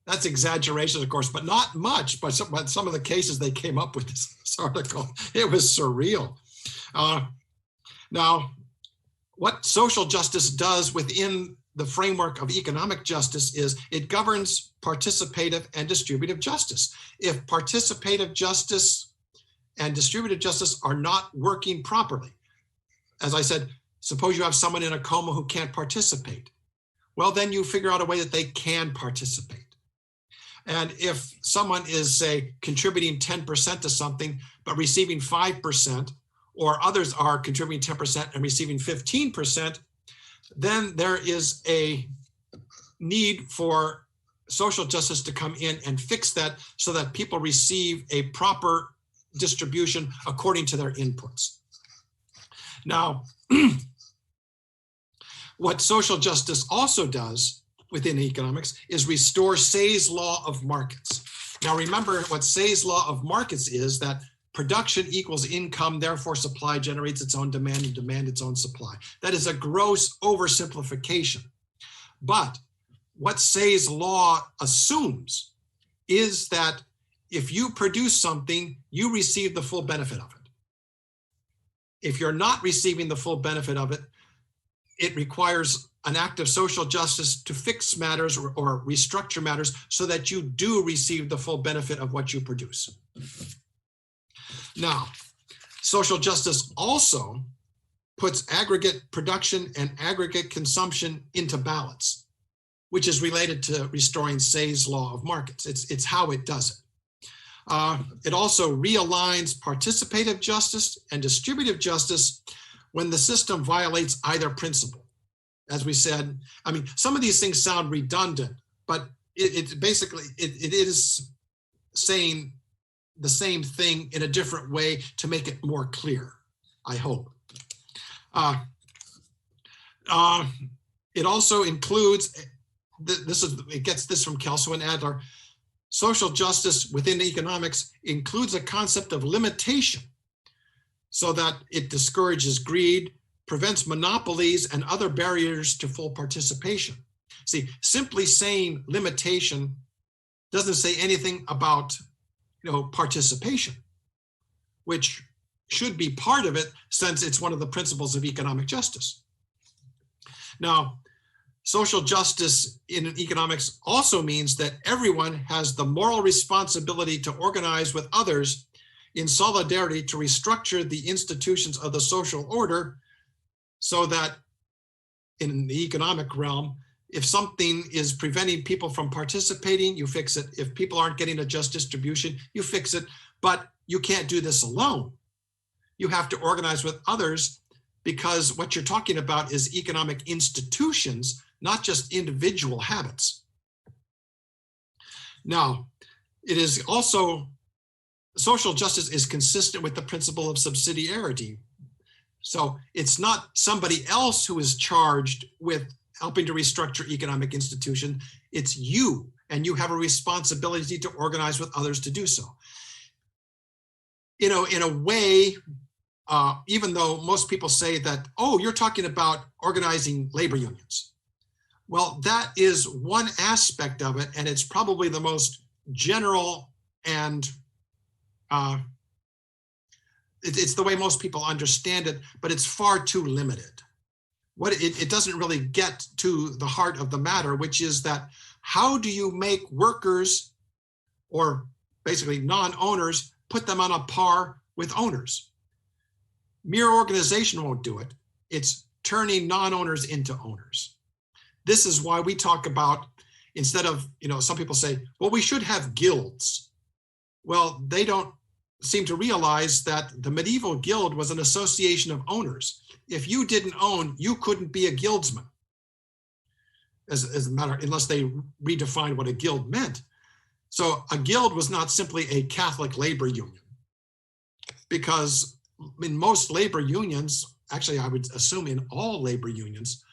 That's exaggeration, of course, but not much. But some of the cases they came up with this article, it was surreal. Now, what social justice does within the framework of economic justice is it governs participative and distributive justice. If participative justice and distributive justice are not working properly, as I said, suppose you have someone in a coma who can't participate. Well, then you figure out a way that they can participate. And if someone is, say, contributing 10% to something, but receiving 5%, or others are contributing 10% and receiving 15%, then there is a need for social justice to come in and fix that so that people receive a proper distribution according to their inputs. Now, what social justice also does within economics is restore Say's law of markets. Now remember what Say's law of markets is, that production equals income, therefore supply generates its own demand and demand its own supply. That is a gross oversimplification. But what Say's law assumes is that if you produce something, you receive the full benefit of it. If you're not receiving the full benefit of it, it requires an act of social justice to fix matters or restructure matters so that you do receive the full benefit of what you produce. Now, social justice also puts aggregate production and aggregate consumption into balance, which is related to restoring Say's law of markets. It's how it does it. It also realigns participative justice and distributive justice when the system violates either principle. As we said, I mean, some of these things sound redundant, but it basically is saying the same thing in a different way to make it more clear, I hope. It also includes, it gets this from Kelso and Adler, social justice within economics includes a concept of limitation so that it discourages greed, prevents monopolies and other barriers to full participation. See, simply saying limitation doesn't say anything about, participation, which should be part of it since it's one of the principles of economic justice. Now, social justice in economics also means that everyone has the moral responsibility to organize with others in solidarity to restructure the institutions of the social order so that in the economic realm, if something is preventing people from participating, you fix it. If people aren't getting a just distribution, you fix it. But you can't do this alone. You have to organize with others because what you're talking about is economic institutions, not just individual habits. Now, it is also, social justice is consistent with the principle of subsidiarity. So it's not somebody else who is charged with helping to restructure economic institution. It's you, and you have a responsibility to organize with others to do so. In a way, even though most people say that, oh, you're talking about organizing labor unions. Well, that is one aspect of it, and it's probably the most general and it's the way most people understand it, but it's far too limited. what it doesn't really get to the heart of the matter, which is that how do you make workers, or basically non-owners, put them on a par with owners? Mere organization won't do it. It's turning non-owners into owners. This is why we talk about, instead of, some people say, well, we should have guilds. Well, they don't seem to realize that the medieval guild was an association of owners. If you didn't own, you couldn't be a guildsman. As a matter, unless they redefined what a guild meant. So a guild was not simply a Catholic labor union, because in most labor unions, actually I would assume in all labor unions,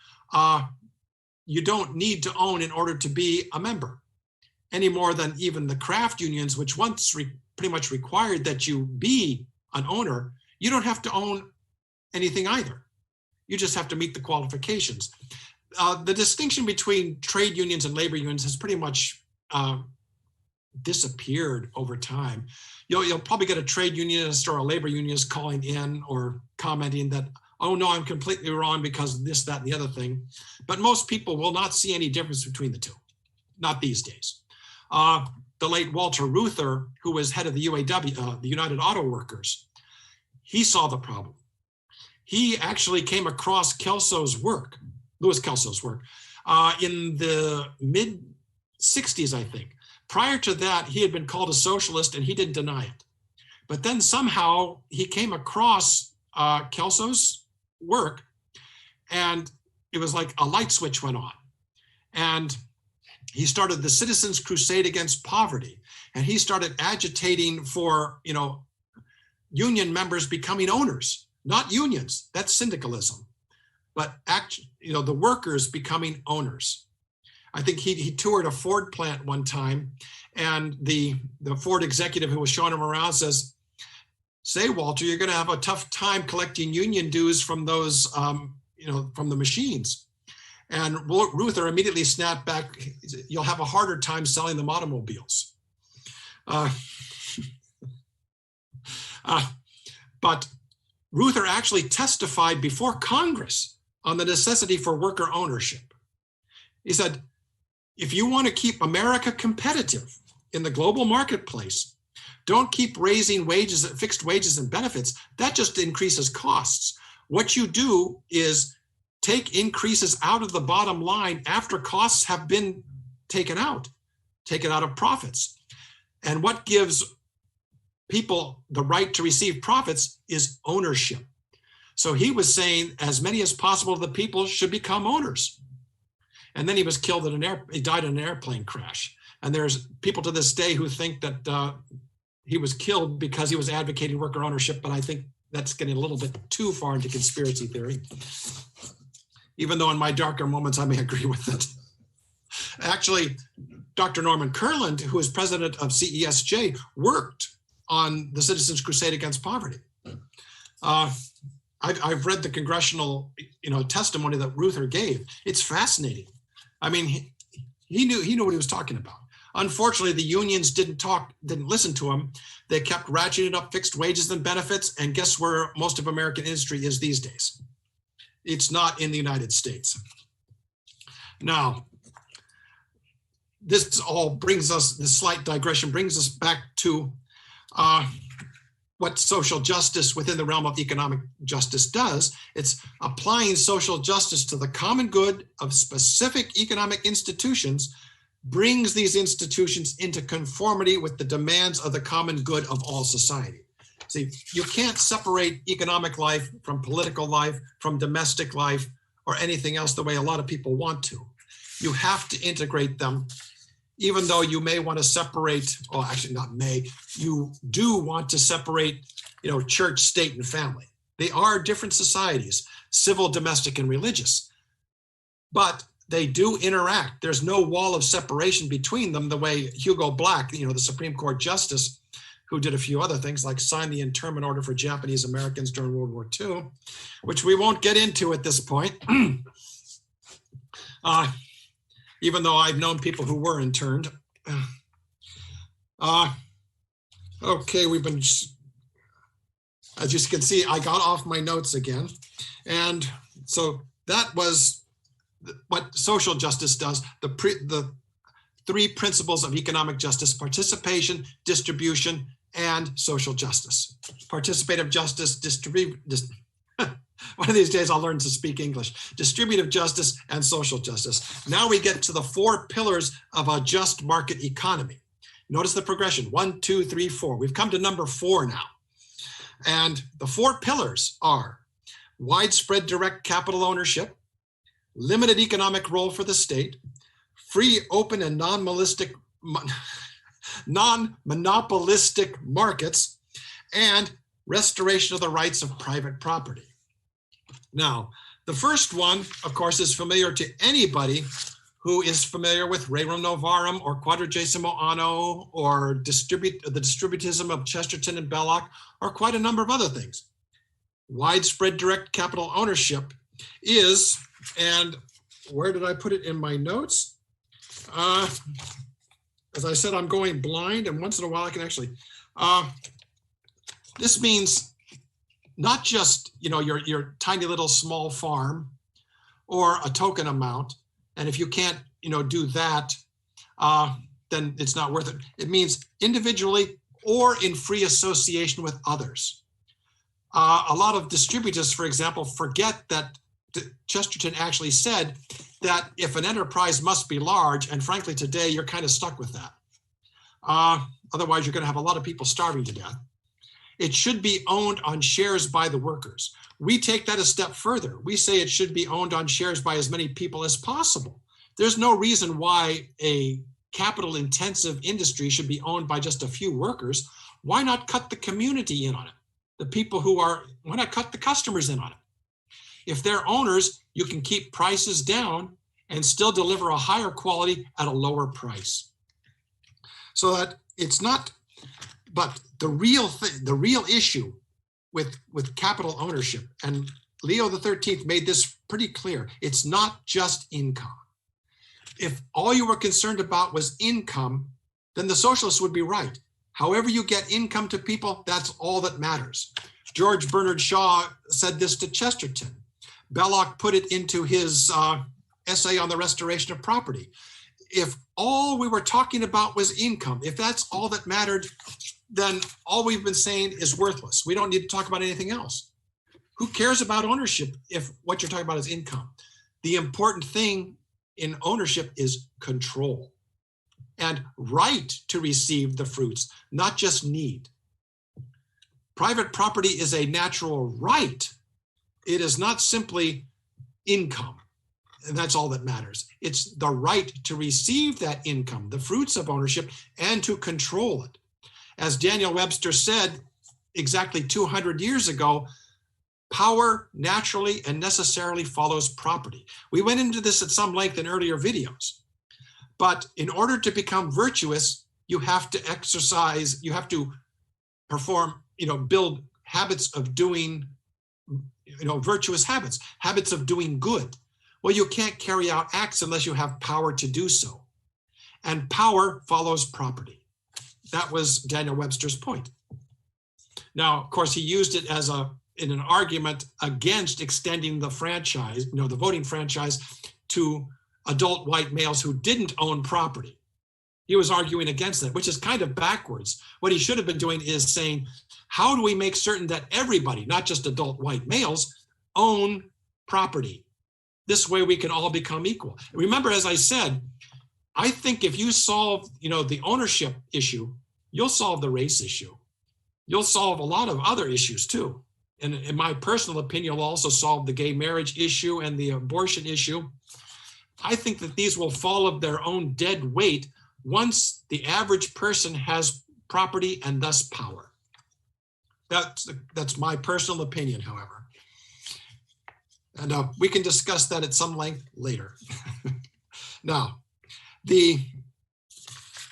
you don't need to own in order to be a member, any more than even the craft unions, which once pretty much required that you be an owner. You don't have to own anything either. You just have to meet the qualifications. The distinction between trade unions and labor unions has pretty much disappeared over time. You'll probably get a trade unionist or a labor unionist calling in or commenting that, oh no, I'm completely wrong because of this, that, and the other thing. But most people will not see any difference between the two, not these days. The late Walter Reuther, who was head of the UAW, the United Auto Workers, he saw the problem. He actually came across Kelso's work, Louis Kelso's work, in the mid-60s, I think. Prior to that, he had been called a socialist and he didn't deny it. But then somehow he came across Kelso's work, and it was like a light switch went on. And he started the Citizens Crusade Against Poverty. And he started agitating for, union members becoming owners, not unions. That's syndicalism. But the workers becoming owners. I think he toured a Ford plant one time, and the Ford executive who was showing him around says, "Say, Walter, you're going to have a tough time collecting union dues from those, from the machines." And Reuther immediately snapped back, "You'll have a harder time selling them automobiles." But Reuther actually testified before Congress on the necessity for worker ownership. He said, if you want to keep America competitive in the global marketplace, don't keep raising wages, fixed wages and benefits. That just increases costs. What you do is take increases out of the bottom line after costs have been taken out of profits. And what gives people the right to receive profits is ownership. So he was saying as many as possible of the people should become owners. And then he was killed he died in an airplane crash. And there's people to this day who think that he was killed because he was advocating worker ownership, but I think that's getting a little bit too far into conspiracy theory. Even though in my darker moments I may agree with it. Actually, Dr. Norman Kurland, who is president of CESJ, worked on the Citizens Crusade Against Poverty. I've read the congressional, testimony that Reuther gave. It's fascinating. I mean, he knew what he was talking about. Unfortunately, the unions didn't listen to him. They kept ratcheting up fixed wages and benefits. And guess where most of American industry is these days? It's not in the United States. Now, this slight digression brings us back to what social justice within the realm of economic justice does. It's applying social justice to the common good of specific economic institutions, brings these institutions into conformity with the demands of the common good of all society. See, you can't separate economic life from political life, from domestic life, or anything else the way a lot of people want to. You have to integrate them, even though you may want to separate, or actually not may, you do want to separate, church, state, and family. They are different societies, civil, domestic, and religious, but they do interact. There's no wall of separation between them the way Hugo Black, the Supreme Court Justice, who did a few other things like sign the internment order for Japanese Americans during World War II, which we won't get into at this point. Even though I've known people who were interned. Okay, we've been, as you can see, I got off my notes again. And so that was what social justice does. The three principles of economic justice: participation, distribution, and social justice. Participative justice, one of these days I'll learn to speak English. Distributive justice and social justice. Now we get to the four pillars of a just market economy. Notice the progression: 1, 2, 3, 4. We've come to number 4 now. And the four pillars are widespread direct capital ownership, limited economic role for the state, free, open, and non-monopolistic markets, and restoration of the rights of private property. Now, the first one, of course, is familiar to anybody who is familiar with Rerum Novarum or Quadragesimo Anno or the distributism of Chesterton and Belloc, or quite a number of other things. Widespread direct capital ownership is, and where did I put it in my notes? As I said, I'm going blind, and once in a while I can actually, this means not just, your tiny little small farm or a token amount. And if you can't, do that, then it's not worth it. It means individually or in free association with others. A lot of distributists, for example, forget that Chesterton actually said that if an enterprise must be large, and frankly, today you're kind of stuck with that. Otherwise, you're going to have a lot of people starving to death. It should be owned on shares by the workers. We take that a step further. We say it should be owned on shares by as many people as possible. There's no reason why a capital-intensive industry should be owned by just a few workers. Why not cut the community in on it? Why not cut the customers in on it? If they're owners, you can keep prices down and still deliver a higher quality at a lower price. So that it's not, but the real issue with capital ownership, and Leo XIII made this pretty clear, it's not just income. If all you were concerned about was income, then the socialists would be right. However you get income to people, that's all that matters. George Bernard Shaw said this to Chesterton. Belloc put it into his essay on the restoration of property. If all we were talking about was income, if that's all that mattered, then all we've been saying is worthless. We don't need to talk about anything else. Who cares about ownership if what you're talking about is income? The important thing in ownership is control and right to receive the fruits, not just need. Private property is a natural right. It is not simply income, and that's all that matters. It's the right to receive that income, the fruits of ownership, and to control it. As Daniel Webster said exactly 200 years ago, power naturally and necessarily follows property. We went into this at some length in earlier videos, but in order to become virtuous, you have to exercise, you have to perform, build habits of doing, virtuous habits, habits of doing good. Well, you can't carry out acts unless you have power to do so. And power follows property. That was Daniel Webster's point. Now, of course, he used it in an argument against extending the franchise, the voting franchise, to adult white males who didn't own property. He was arguing against that, which is kind of backwards. What he should have been doing is saying, how do we make certain that everybody, not just adult white males, own property? This way we can all become equal. Remember, as I said, I think if you solve, the ownership issue, you'll solve the race issue. You'll solve a lot of other issues too. And in my personal opinion, you'll also solve the gay marriage issue and the abortion issue. I think that these will fall of their own dead weight once the average person has property and thus power. That's my personal opinion, however. And we can discuss that at some length later. Now, this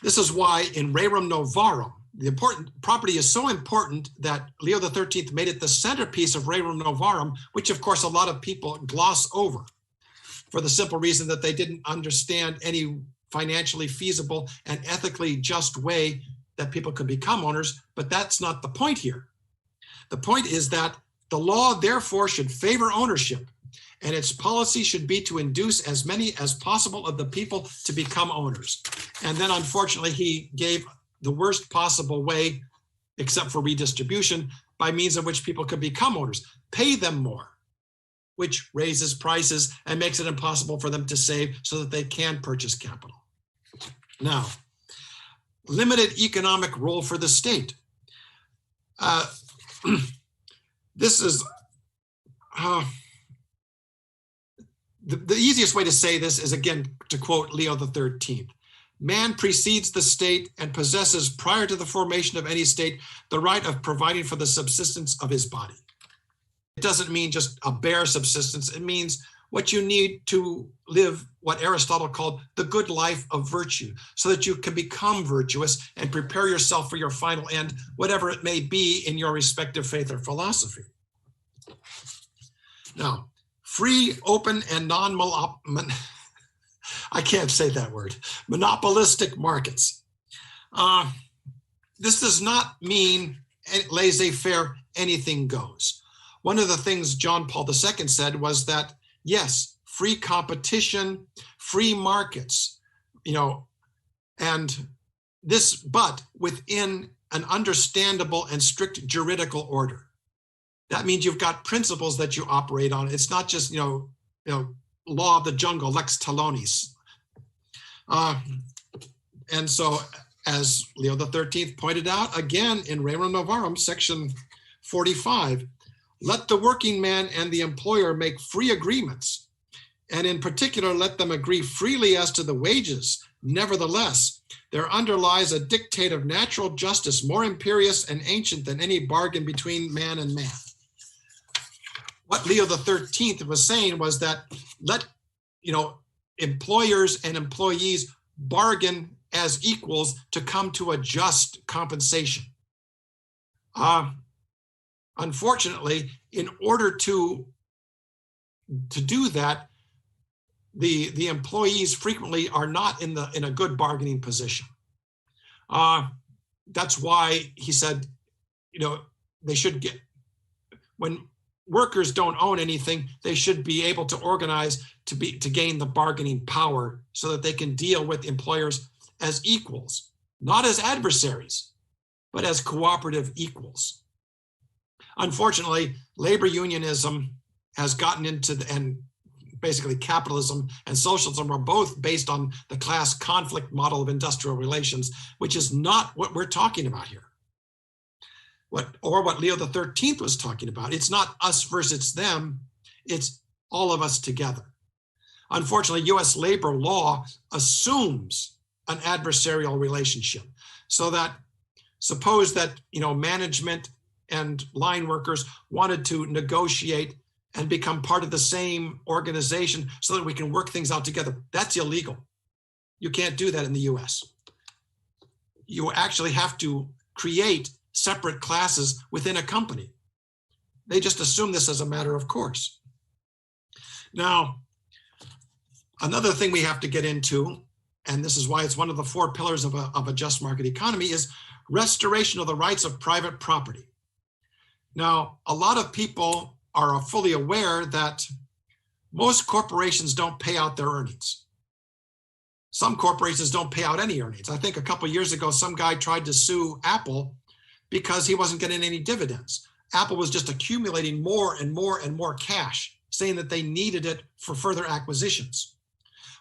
is why in Rerum Novarum, the important property is so important that Leo XIII made it the centerpiece of Rerum Novarum, which of course a lot of people gloss over for the simple reason that they didn't understand any financially feasible and ethically just way that people could become owners. But that's not the point here. The point is that the law therefore should favor ownership and its policy should be to induce as many as possible of the people to become owners. And then unfortunately, he gave the worst possible way, except for redistribution, by means of which people could become owners. Pay them more, which raises prices and makes it impossible for them to save so that they can purchase capital. Now, limited economic role for the state. This is the easiest way to say this is, again, to quote Leo XIII. Man precedes the state and possesses, prior to the formation of any state, the right of providing for the subsistence of his body. It doesn't mean just a bare subsistence. It means what you need to live what Aristotle called the good life of virtue, so that you can become virtuous and prepare yourself for your final end, whatever it may be in your respective faith or philosophy. Now, free, open, and I can't say that word, monopolistic markets. This does not mean laissez-faire, anything goes. One of the things John Paul II said was that, yes, free competition, free markets, and this, but within an understandable and strict juridical order. That means you've got principles that you operate on. It's not just, law of the jungle, lex talionis. And so, as Leo XIII pointed out, again in Rerum Novarum, section 45, let the working man and the employer make free agreements, and in particular, let them agree freely as to the wages. Nevertheless, there underlies a dictate of natural justice more imperious and ancient than any bargain between man and man. What Leo XIII was saying was that let, employers and employees bargain as equals to come to a just compensation. Unfortunately, in order to do that, the employees frequently are not in a good bargaining position. That's why he said, they should get, when workers don't own anything, they should be able to organize to gain the bargaining power so that they can deal with employers as equals, not as adversaries, but as cooperative equals. Unfortunately, labor unionism has gotten into and basically capitalism and socialism are both based on the class conflict model of industrial relations, which is not what we're talking about here. What Leo XIII was talking about. It's not us versus them, it's all of us together. Unfortunately, US labor law assumes an adversarial relationship, so that suppose that management and line workers wanted to negotiate and become part of the same organization so that we can work things out together. That's illegal. You can't do that in the US. You actually have to create separate classes within a company. They just assume this as a matter of course. Now, another thing we have to get into, and this is why it's one of the 4 pillars of a just market economy, is restoration of the rights of private property. Now, a lot of people are fully aware that most corporations don't pay out their earnings. Some corporations don't pay out any earnings. I think a couple of years ago, some guy tried to sue Apple because he wasn't getting any dividends. Apple was just accumulating more and more and more cash, saying that they needed it for further acquisitions.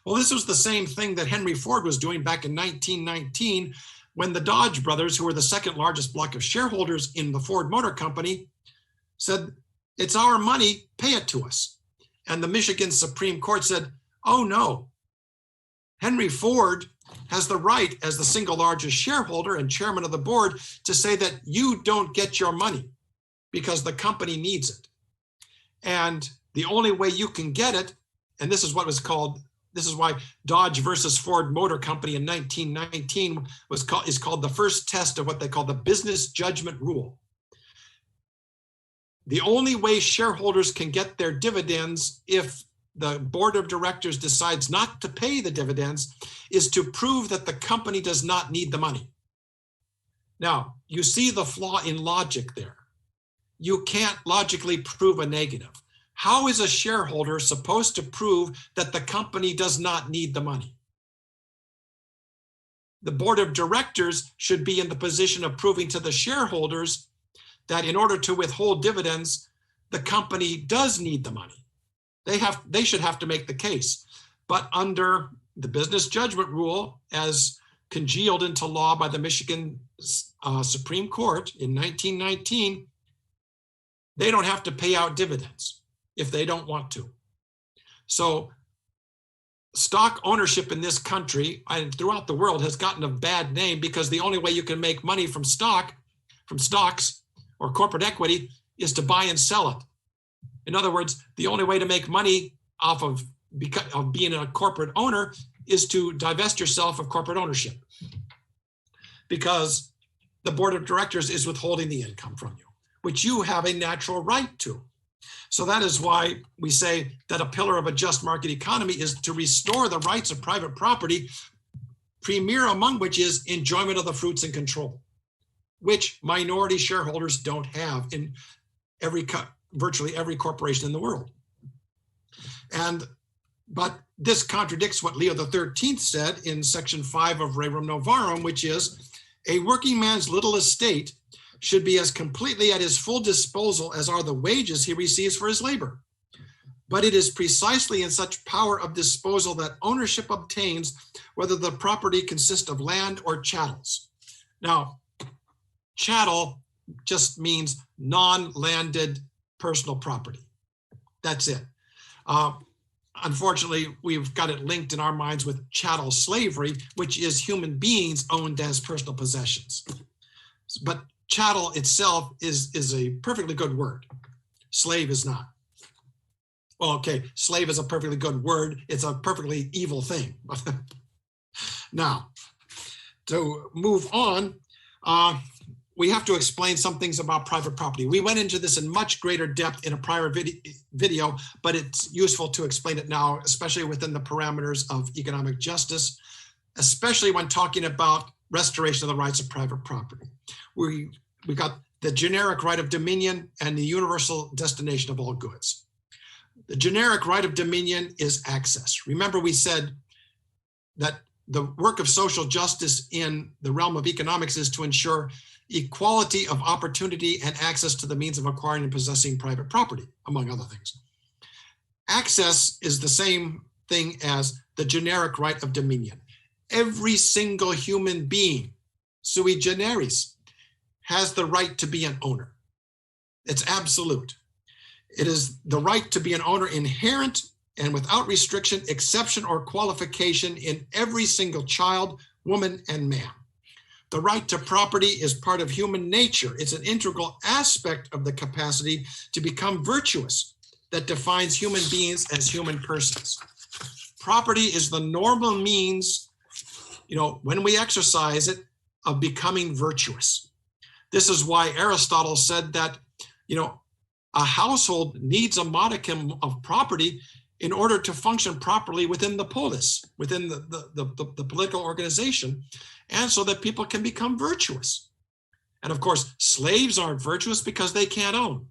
Well, this was the same thing that Henry Ford was doing back in 1919 when the Dodge brothers, who were the second largest block of shareholders in the Ford Motor Company, said, "It's our money, pay it to us." And the Michigan Supreme Court said, "Oh no, Henry Ford has the right as the single largest shareholder and chairman of the board to say that you don't get your money because the company needs it. And the only way you can get it," and this is what was called, this is why Dodge versus Ford Motor Company in 1919 is called the first test of what they call the business judgment rule. The only way shareholders can get their dividends if the board of directors decides not to pay the dividends is to prove that the company does not need the money. Now, you see the flaw in logic there. You can't logically prove a negative. How is a shareholder supposed to prove that the company does not need the money? The board of directors should be in the position of proving to the shareholders that in order to withhold dividends, the company does need the money. They should have to make the case. But under the business judgment rule, as congealed into law by the Michigan Supreme Court in 1919, they don't have to pay out dividends if they don't want to. So stock ownership in this country and throughout the world has gotten a bad name because the only way you can make money from stocks or corporate equity is to buy and sell it. In other words, the only way to make money off of being a corporate owner is to divest yourself of corporate ownership, because the board of directors is withholding the income from you, which you have a natural right to. So that is why we say that a pillar of a just market economy is to restore the rights of private property, premier among which is enjoyment of the fruits and control, which minority shareholders don't have in virtually every corporation in the world. But this contradicts what Leo XIII said in section 5 of Rerum Novarum, which is a working man's little estate should be as completely at his full disposal as are the wages he receives for his labor. But it is precisely in such power of disposal that ownership obtains, whether the property consists of land or chattels. Now, chattel just means non-landed personal property. That's it. Unfortunately, we've got it linked in our minds with chattel slavery, which is human beings owned as personal possessions. But chattel itself is a perfectly good word. Slave is not. Well, okay, slave is a perfectly good word. It's a perfectly evil thing. Now, to move on, we have to explain some things about private property. We went into this in much greater depth in a prior video, but it's useful to explain it now, especially within the parameters of economic justice, especially when talking about restoration of the rights of private property. We got the generic right of dominion and the universal destination of all goods. The generic right of dominion is access. Remember, we said that the work of social justice in the realm of economics is to ensure equality of opportunity and access to the means of acquiring and possessing private property, among other things. Access is the same thing as the generic right of dominion. Every single human being, sui generis, has the right to be an owner. It's absolute. It is the right to be an owner inherent and without restriction, exception, or qualification in every single child, woman, and man. The right to property is part of human nature. It's an integral aspect of the capacity to become virtuous that defines human beings as human persons. Property is the normal means, when we exercise it, of becoming virtuous. This is why Aristotle said that, a household needs a modicum of property in order to function properly within the polis, within the political organization, and so that people can become virtuous. And of course, slaves aren't virtuous because they can't own,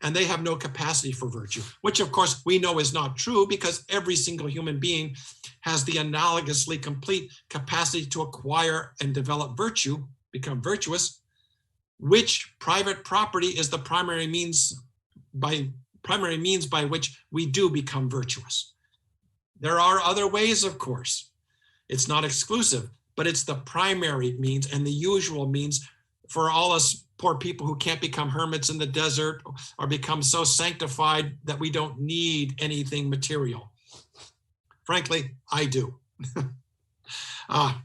and they have no capacity for virtue, which of course we know is not true because every single human being has the analogously complete capacity to acquire and develop virtue, become virtuous, which private property is the primary means by which we do become virtuous. There are other ways, of course. It's not exclusive, but it's the primary means and the usual means for all us poor people who can't become hermits in the desert or become so sanctified that we don't need anything material. Frankly, I do. The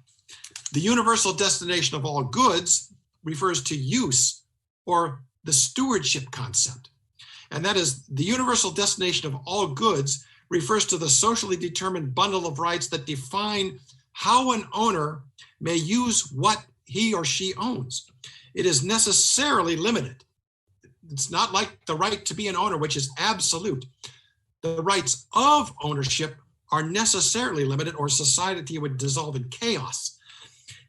universal destination of all goods refers to use or the stewardship concept. And that is the universal destination of all goods refers to the socially determined bundle of rights that define how an owner may use what he or she owns. It is necessarily limited. It's not like the right to be an owner, which is absolute. The rights of ownership are necessarily limited, or society would dissolve in chaos.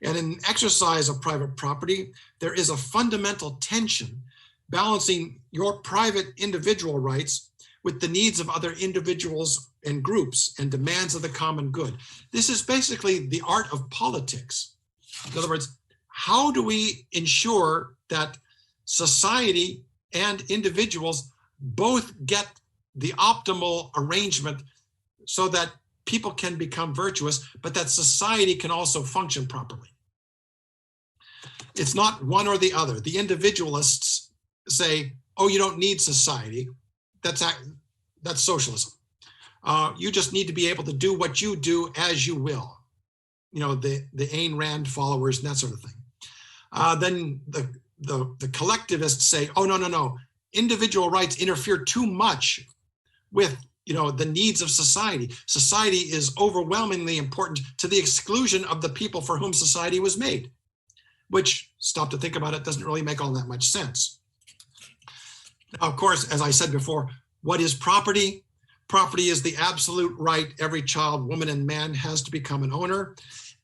And in exercise of private property, there is a fundamental tension balancing your private individual rights with the needs of other individuals and groups and demands of the common good. This is basically the art of politics. In other words, how do we ensure that society and individuals both get the optimal arrangement so that people can become virtuous, but that society can also function properly? It's not one or the other. The individualists say, oh, you don't need society. That's socialism. You just need to be able to do what you do as you will. You know, the Ayn Rand followers and that sort of thing. Then the collectivists say, oh, no. Individual rights interfere too much with, you know, the needs of society. Society is overwhelmingly important to the exclusion of the people for whom society was made, which, stop to think about it, doesn't really make all that much sense. Now, of course, as I said before, what is property? Property is the absolute right every child, woman, and man has to become an owner.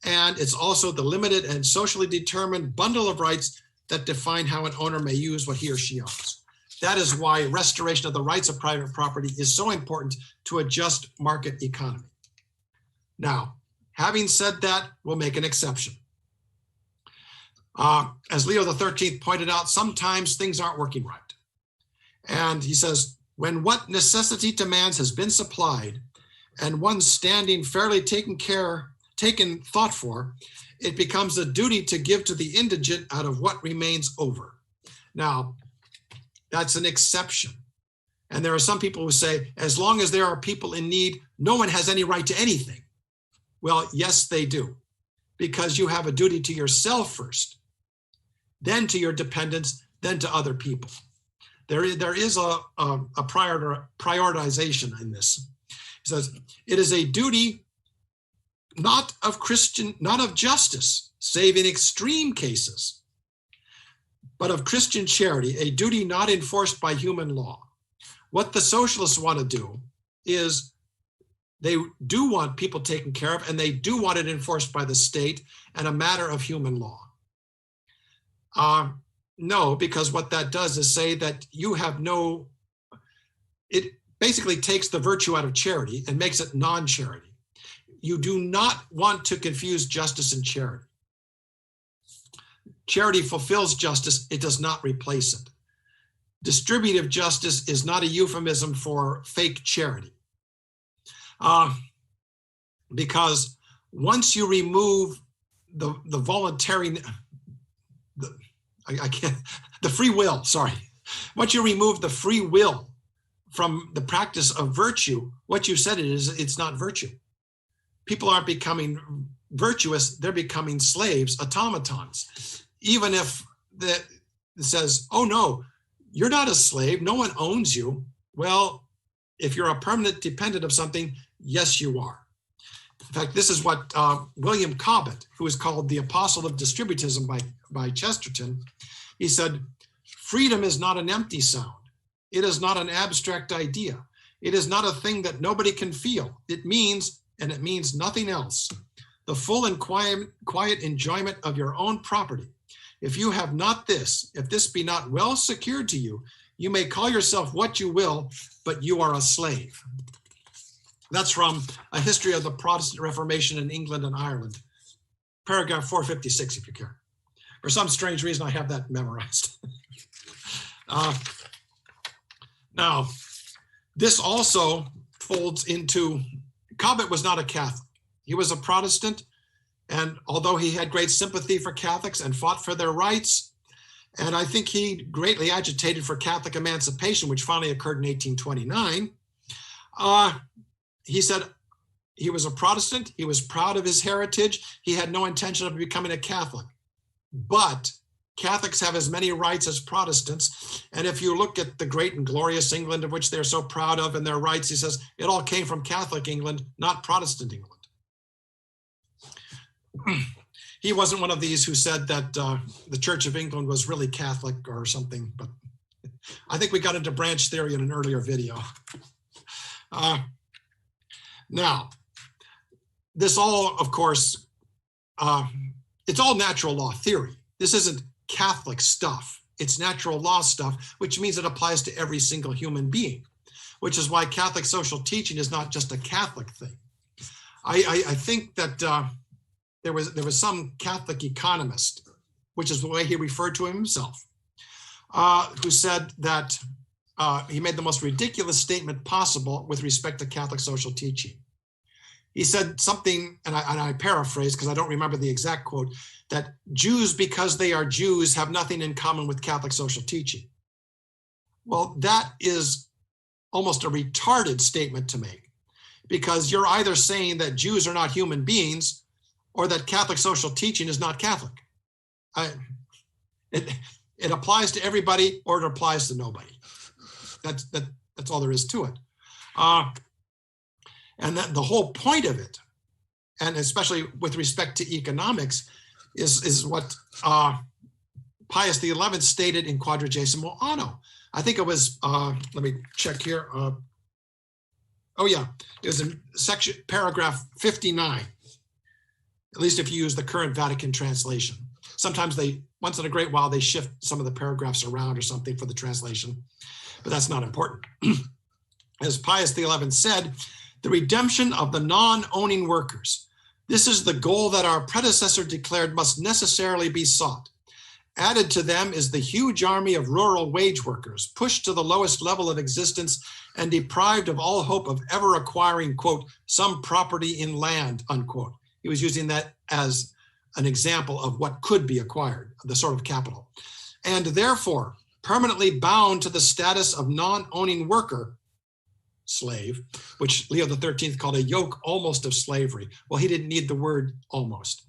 And it's also the limited and socially determined bundle of rights that define how an owner may use what he or she owns. That is why restoration of the rights of private property is so important to a just market economy. Now, having said that, we'll make an exception. As Leo XIII pointed out, sometimes things aren't working right. And he says, when what necessity demands has been supplied and one's standing fairly taken thought for, it becomes a duty to give to the indigent out of what remains over. Now, that's an exception. And there are some people who say, as long as there are people in need, no one has any right to anything. Well, yes, they do, because you have a duty to yourself first, then to your dependents, then to other people. There is a prioritization in this. He says, it is a duty not of justice, save in extreme cases, but of Christian charity, a duty not enforced by human law. What the socialists want to do is they do want people taken care of, and they do want it enforced by the state and a matter of human law. No, because what that does is say that you have it basically takes the virtue out of charity and makes it non-charity. You do not want to confuse justice and charity. Charity fulfills justice, it does not replace it. Distributive justice is not a euphemism for fake charity. Because once you remove the free will, once you remove the free will from the practice of virtue, what you said it's not virtue. People aren't becoming virtuous, they're becoming slaves, automatons. Even if it says, oh no, you're not a slave, no one owns you. Well, if you're a permanent dependent of something, yes, you are. In fact, this is what William Cobbett, who is called the apostle of distributism by Chesterton, he said, freedom is not an empty sound. It is not an abstract idea. It is not a thing that nobody can feel. It means, and it means nothing else, the full and quiet enjoyment of your own property. If you have not this, if this be not well secured to you, you may call yourself what you will, but you are a slave. That's from A History of the Protestant Reformation in England and Ireland, paragraph 456, if you care. For some strange reason, I have that memorized. Now, this also folds into, Cobbett was not a Catholic. He was a Protestant, and although he had great sympathy for Catholics and fought for their rights, and I think he greatly agitated for Catholic emancipation, which finally occurred in 1829, he said he was a Protestant, he was proud of his heritage, he had no intention of becoming a Catholic. But Catholics have as many rights as Protestants, and if you look at the great and glorious England of which they're so proud of and their rights, he says, it all came from Catholic England, not Protestant England. He wasn't one of these who said that the Church of England was really Catholic or something, but I think we got into branch theory in an earlier video. Now, this all, of course, it's all natural law theory. This isn't Catholic stuff. It's natural law stuff, which means it applies to every single human being. which is why Catholic social teaching is not just a Catholic thing. I think that there was some Catholic economist, which is the way he referred to himself, who said that he made the most ridiculous statement possible with respect to Catholic social teaching. He said something, and I paraphrase because I don't remember the exact quote, that Jews, because they are Jews, have nothing in common with Catholic social teaching. Well, that is almost a retarded statement to make, because you're either saying that Jews are not human beings or that Catholic social teaching is not Catholic. It applies to everybody or it applies to nobody. That's all there is to it. And that the whole point of it, and especially with respect to economics, is what Pius XI stated in Quadragesimo Anno. I think it was, let me check here. Oh yeah, it was in paragraph 59, at least if you use the current Vatican translation. Sometimes once in a great while, they shift some of the paragraphs around or something for the translation, but that's not important. As Pius XI said, the redemption of the non-owning workers. This is the goal that our predecessor declared must necessarily be sought. Added to them is the huge army of rural wage workers, pushed to the lowest level of existence and deprived of all hope of ever acquiring, quote, some property in land, unquote. He was using that as an example of what could be acquired, the sort of capital. And therefore, permanently bound to the status of non-owning worker, slave, which Leo XIII called a yoke almost of slavery. Well, he didn't need the word almost.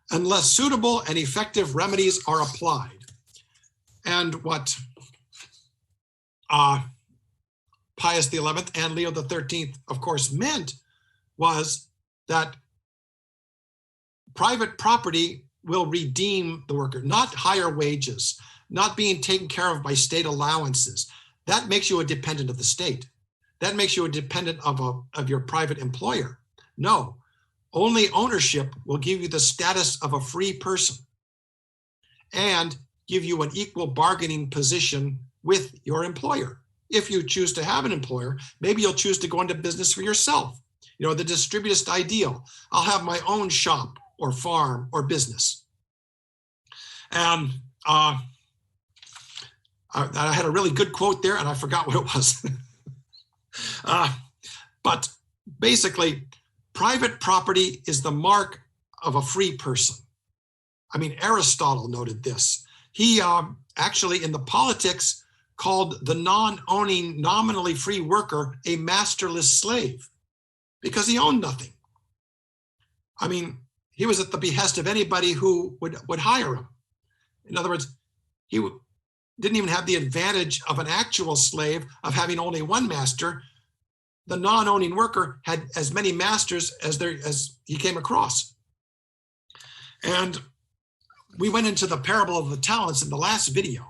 Unless suitable and effective remedies are applied. And what Pius XI and Leo XIII, of course, meant was that private property will redeem the worker, not higher wages, not being taken care of by state allowances. That makes you a dependent of the state. That makes you a dependent of your private employer. No, only ownership will give you the status of a free person and give you an equal bargaining position with your employer. If you choose to have an employer, maybe you'll choose to go into business for yourself. You know, the distributist ideal. I'll have my own shop or farm or business. And I had a really good quote there and I forgot what it was. But basically, private property is the mark of a free person. I mean, Aristotle noted this. He actually, in the Politics, called the non-owning, nominally free worker a masterless slave because he owned nothing. I mean, he was at the behest of anybody who would hire him. In other words, he didn't even have the advantage of an actual slave of having only one master. The non-owning worker had as many masters as he came across. And we went into the parable of the talents in the last video,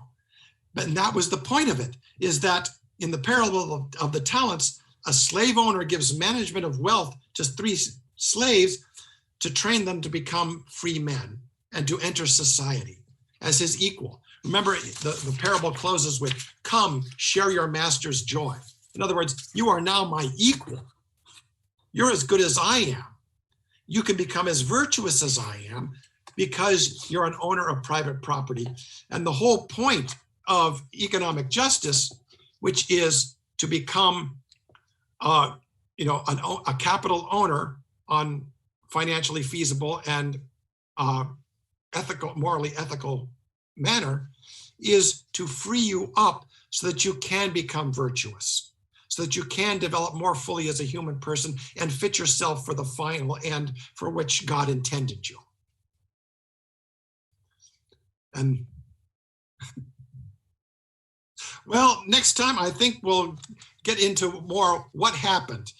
but that was the point of it, is that in the parable of the talents, a slave owner gives management of wealth to 3 slaves to train them to become free men and to enter society as his equal. Remember, the parable closes with, come, share your master's joy. In other words, you are now my equal. You're as good as I am. You can become as virtuous as I am because you're an owner of private property. And the whole point of economic justice, which is to become a capital owner on financially feasible and morally ethical manner, is to free you up so that you can become virtuous, so that you can develop more fully as a human person and fit yourself for the final end for which God intended you. And well, next time I think we'll get into more what happened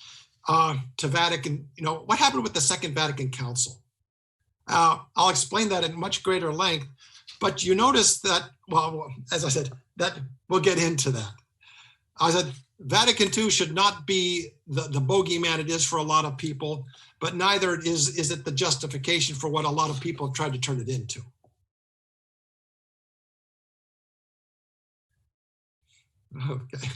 to Vatican, what happened with the Second Vatican Council. I'll explain that in much greater length, but you notice that, well, as I said, that we'll get into that. I said, Vatican II should not be the bogeyman it is for a lot of people, but neither is it the justification for what a lot of people have tried to turn it into. Okay.